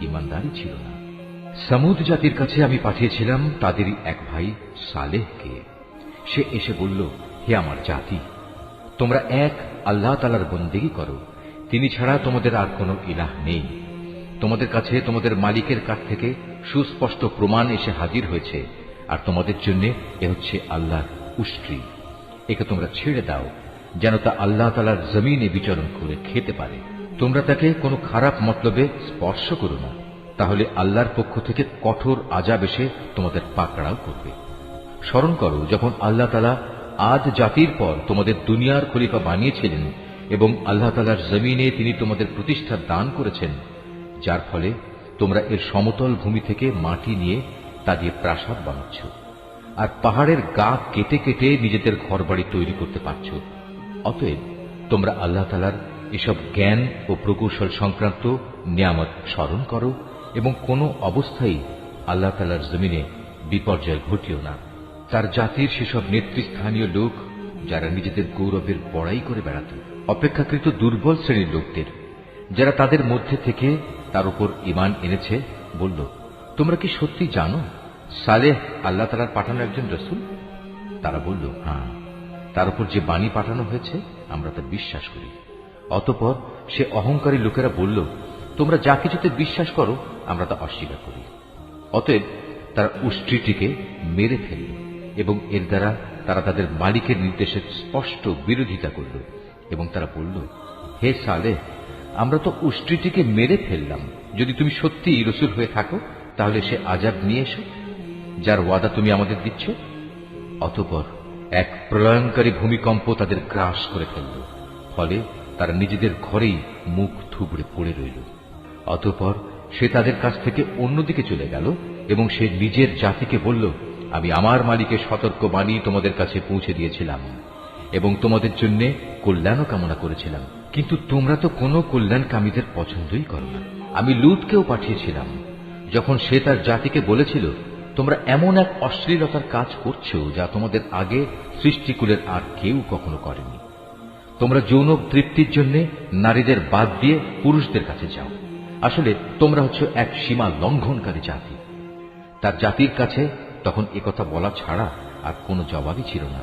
ঈমানদারই ছিল না। সমুদ জাতির কাছে আমি পাঠিয়েছিলাম তাদেরই এক ভাই সালেহকে। সে এসে বলল, হে আমার জাতি, তোমরা এক আল্লাহ তাআলার বন্দেগী করো, তিনি ছাড়া তোমাদের আর কোনো ইলাহ নেই। তোমাদের কাছে তোমাদের মালিকের কাছ থেকে সুস্পষ্ট প্রমাণ এসে হাজির হয়েছে, আর তোমাদের জন্য এ হচ্ছে আল্লাহর উষ্ট্রি। একে তোমরা ছেড়ে দাও যেন তা আল্লাহ তাআলার জমিনে বিচরণ করে খেতে পারে। তোমরা তাকে কোনো খারাপ মতলবে স্পর্শ করো না, তাহলে আল্লাহর পক্ষ থেকে কঠোর আযাব এসে তোমাদের পাকড়াও করবে। স্মরণ করো যখন আল্লাহ তাআলা আদ জাতির পর তোমাদের দুনিয়ার খলিফা বানিয়েছিলেন এবং আল্লাহ তাআলার জমিনে তিনি তোমাদের প্রতিষ্ঠা দান করেছেন, যার ফলে তোমরা এর সমতল ভূমি থেকে মাটি নিয়ে তা দিয়ে প্রাসাদ বানাচ্ছ, আর পাহাড়ের গা কেটে কেটে নিজেদের ঘরবাড়ি তৈরি করতে পারছ। অতএব তোমরা আল্লাহ তাআলার এসব জ্ঞান ও প্রকৌশল সংক্রান্ত নিয়ামত স্মরণ করো এবং কোনো অবস্থায় আল্লাহ তাআলার জমিনে বিপর্যয় ঘটিও না। তার জাতির সেসব নেতৃস্থানীয় লোক যারা নিজেদের গৌরবের বড়াই করে বেড়াত, অপেক্ষাকৃত দুর্বল শ্রেণীর লোকদের যারা তাদের মধ্যে থেকে তার উপর ঈমান এনেছে, বলল, তোমরা কি সত্যি জানো সালেহ আল্লাহ তাআলার পাঠানো একজন রাসূল? তারা বলল, হ্যাঁ, তার উপর যে বাণী পাঠানো হয়েছে আমরা তা বিশ্বাস করি। অতঃপর সে অহংকারী লোকেরা বলল, তোমরা যা কিছুতে বিশ্বাস করো আমরা তা অস্বীকার করি। অতএব তারা উষ্ট্রিটিকে মেরে ফেলল এবং এর দ্বারা তারা তাদের মালিকের নির্দেশের স্পষ্ট বিরোধিতা করল এবং তারা বলল, হে সালেহ, আমরা তো উষ্ট্রিটিকে মেরে ফেললাম। যদি তুমি সত্যিই রাসূল হয়ে থাকো তাহলে সে আযাব নিয়ে এসো যার ওয়াদা তুমি আমাদের দিচ্ছ। অতঃপর এক প্রলয়ঙ্কারী ভূমিকম্প তাদের গ্রাস করে ফেলল, ফলে তারা নিজেদের ঘরেই মুখ থুবড়ে পড়ে রইল। অতঃপর সে তাদের কাছ থেকে অন্যদিকে চলে গেল এবং সে নিজের জাতিকে বলল, আমি আমার মালিকের সতর্কবাণী তোমাদের কাছে পৌঁছে দিয়েছিলাম এবং তোমাদের জন্য কল্যাণও কামনা করেছিলাম, কিন্তু তোমরা তো কোনো কল্যাণকামীদের পছন্দই করো না। আমি লূতকেও পাঠিয়েছিলাম, যখন সে তার জাতিকে বলেছিল, তোমরা এমন এক অশ্লীলতার কাজ করছো যা তোমাদের আগে সৃষ্টিকুলের আর কেউ কখনো করেনি। তোমরা যৌন তৃপ্তির জন্য নারীদের বাদ দিয়ে পুরুষদের কাছে যাও। আসলে তোমরা হচ্ছে এক সীমা লঙ্ঘনকারী জাতি। তার জাতির কাছে তখন একথা বলা ছাড়া আর কোনো জবাবই ছিল না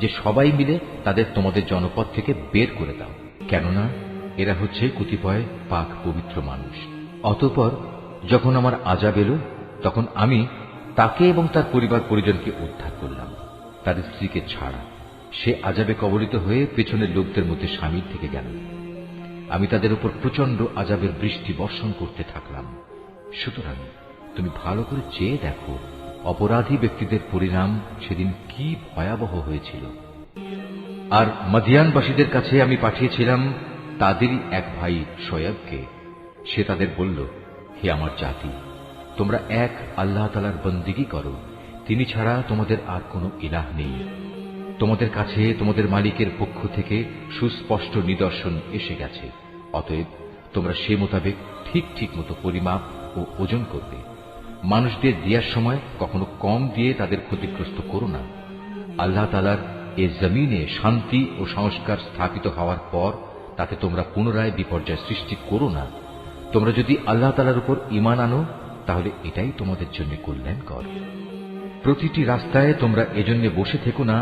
যে সবাই মিলে তাদের তোমাদের জনপদ থেকে বের করে দাও, কেননা এরা হচ্ছে কতিপয় পাক পবিত্র মানুষ। অতঃপর যখন আমার আযাব এলো, তখন আমি তাকে এবং তার পরিবার পরিজনকে উদ্ধার করলাম, তার স্ত্রীকে ছাড়া। সে আযাবে কবলিত হয়ে পেছনের লোকদের মধ্যে শামিল থেকে গেল। আমি তাদের উপর প্রচন্ড আযাবের বৃষ্টি বর্ষণ করতে থাকলাম। সুতরাং তুমি ভালো করে চেয়ে দেখো অপরাধী ব্যক্তিদের পরিণাম সেদিন কি ভয়াবহ হয়েছিল। আর মদিয়ানবাসীদের কাছে আমি পাঠিয়েছিলাম তাদেরই এক ভাই শোয়েবকে। সে তাদের বলল, হে আমার জাতি, তোমরা এক আল্লাহ তাআলার বন্দেগী করো, তিনি ছাড়া তোমাদের আর কোনো ইলাহ নেই। তোমাদের কাছে তোমাদের মালিকের পক্ষ থেকে সুস্পষ্ট নিদর্শন এসে গেছে, অতএব তোমরা সে মোতাবেক ঠিক ঠিক মতো পরিমাপ ও ওজন করবে। মানুষদের দেওয়ার সময় কখনো কম দিয়ে তাদের ক্ষতিগ্রস্ত করো না। আল্লাহ তাআলার এ জমিনে শান্তি ও সংস্কার স্থাপিত হওয়ার পর তাতে তোমরা পুনরায় বিপর্যয় সৃষ্টি করো না। তোমরা যদি আল্লাহ তাআলার উপর ঈমান আনো, তাহলে এটাই তোমাদের জন্য কল্যাণকর। প্রতিটি রাস্তায় তোমরা এজন্য বসে থেকো না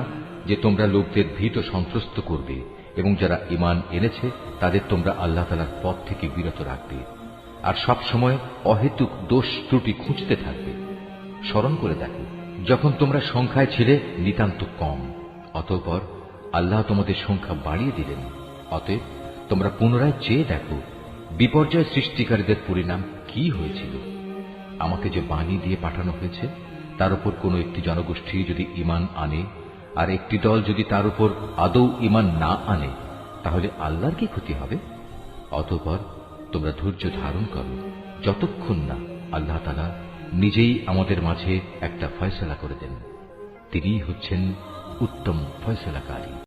যে তোমরা লোকদের ভীত সন্ত্রস্ত করবে, এবং যারা ঈমান এনেছে তাদের তোমরা আল্লাহ তাআলার পথ থেকে বিরত রাখবে, আর সব সময় অহেতুক দোষ ত্রুটি খুঁজতে থাকবে। স্মরণ করে দেখো, যখন তোমরা সংখ্যায় ছিলে নিতান্ত কম, অতঃপর আল্লাহ তোমাদের সংখ্যা বাড়িয়ে দিলেন। অতএব তোমরা পুনরায় চেয়ে দেখো বিপর্যয় সৃষ্টিকারীদের পরিণাম কি হয়েছিল। আমাকে যে বাণী দিয়ে পাঠানো হয়েছে তার উপর কোন একটি জনগোষ্ঠী যদি ঈমান আনে আর একটি দল যদি তার উপর আদৌ ঈমান না আনে, তাহলে আল্লাহর কি ক্ষতি হবে? অতঃপর তোমরা ধৈর্য ধারণ করো যতক্ষণ না আল্লাহ তাআলা নিজেই আমাদের মাঝে একটা ফয়সালা করে দেন। তিনিই হচ্ছেন উত্তম ফয়সালাকারী।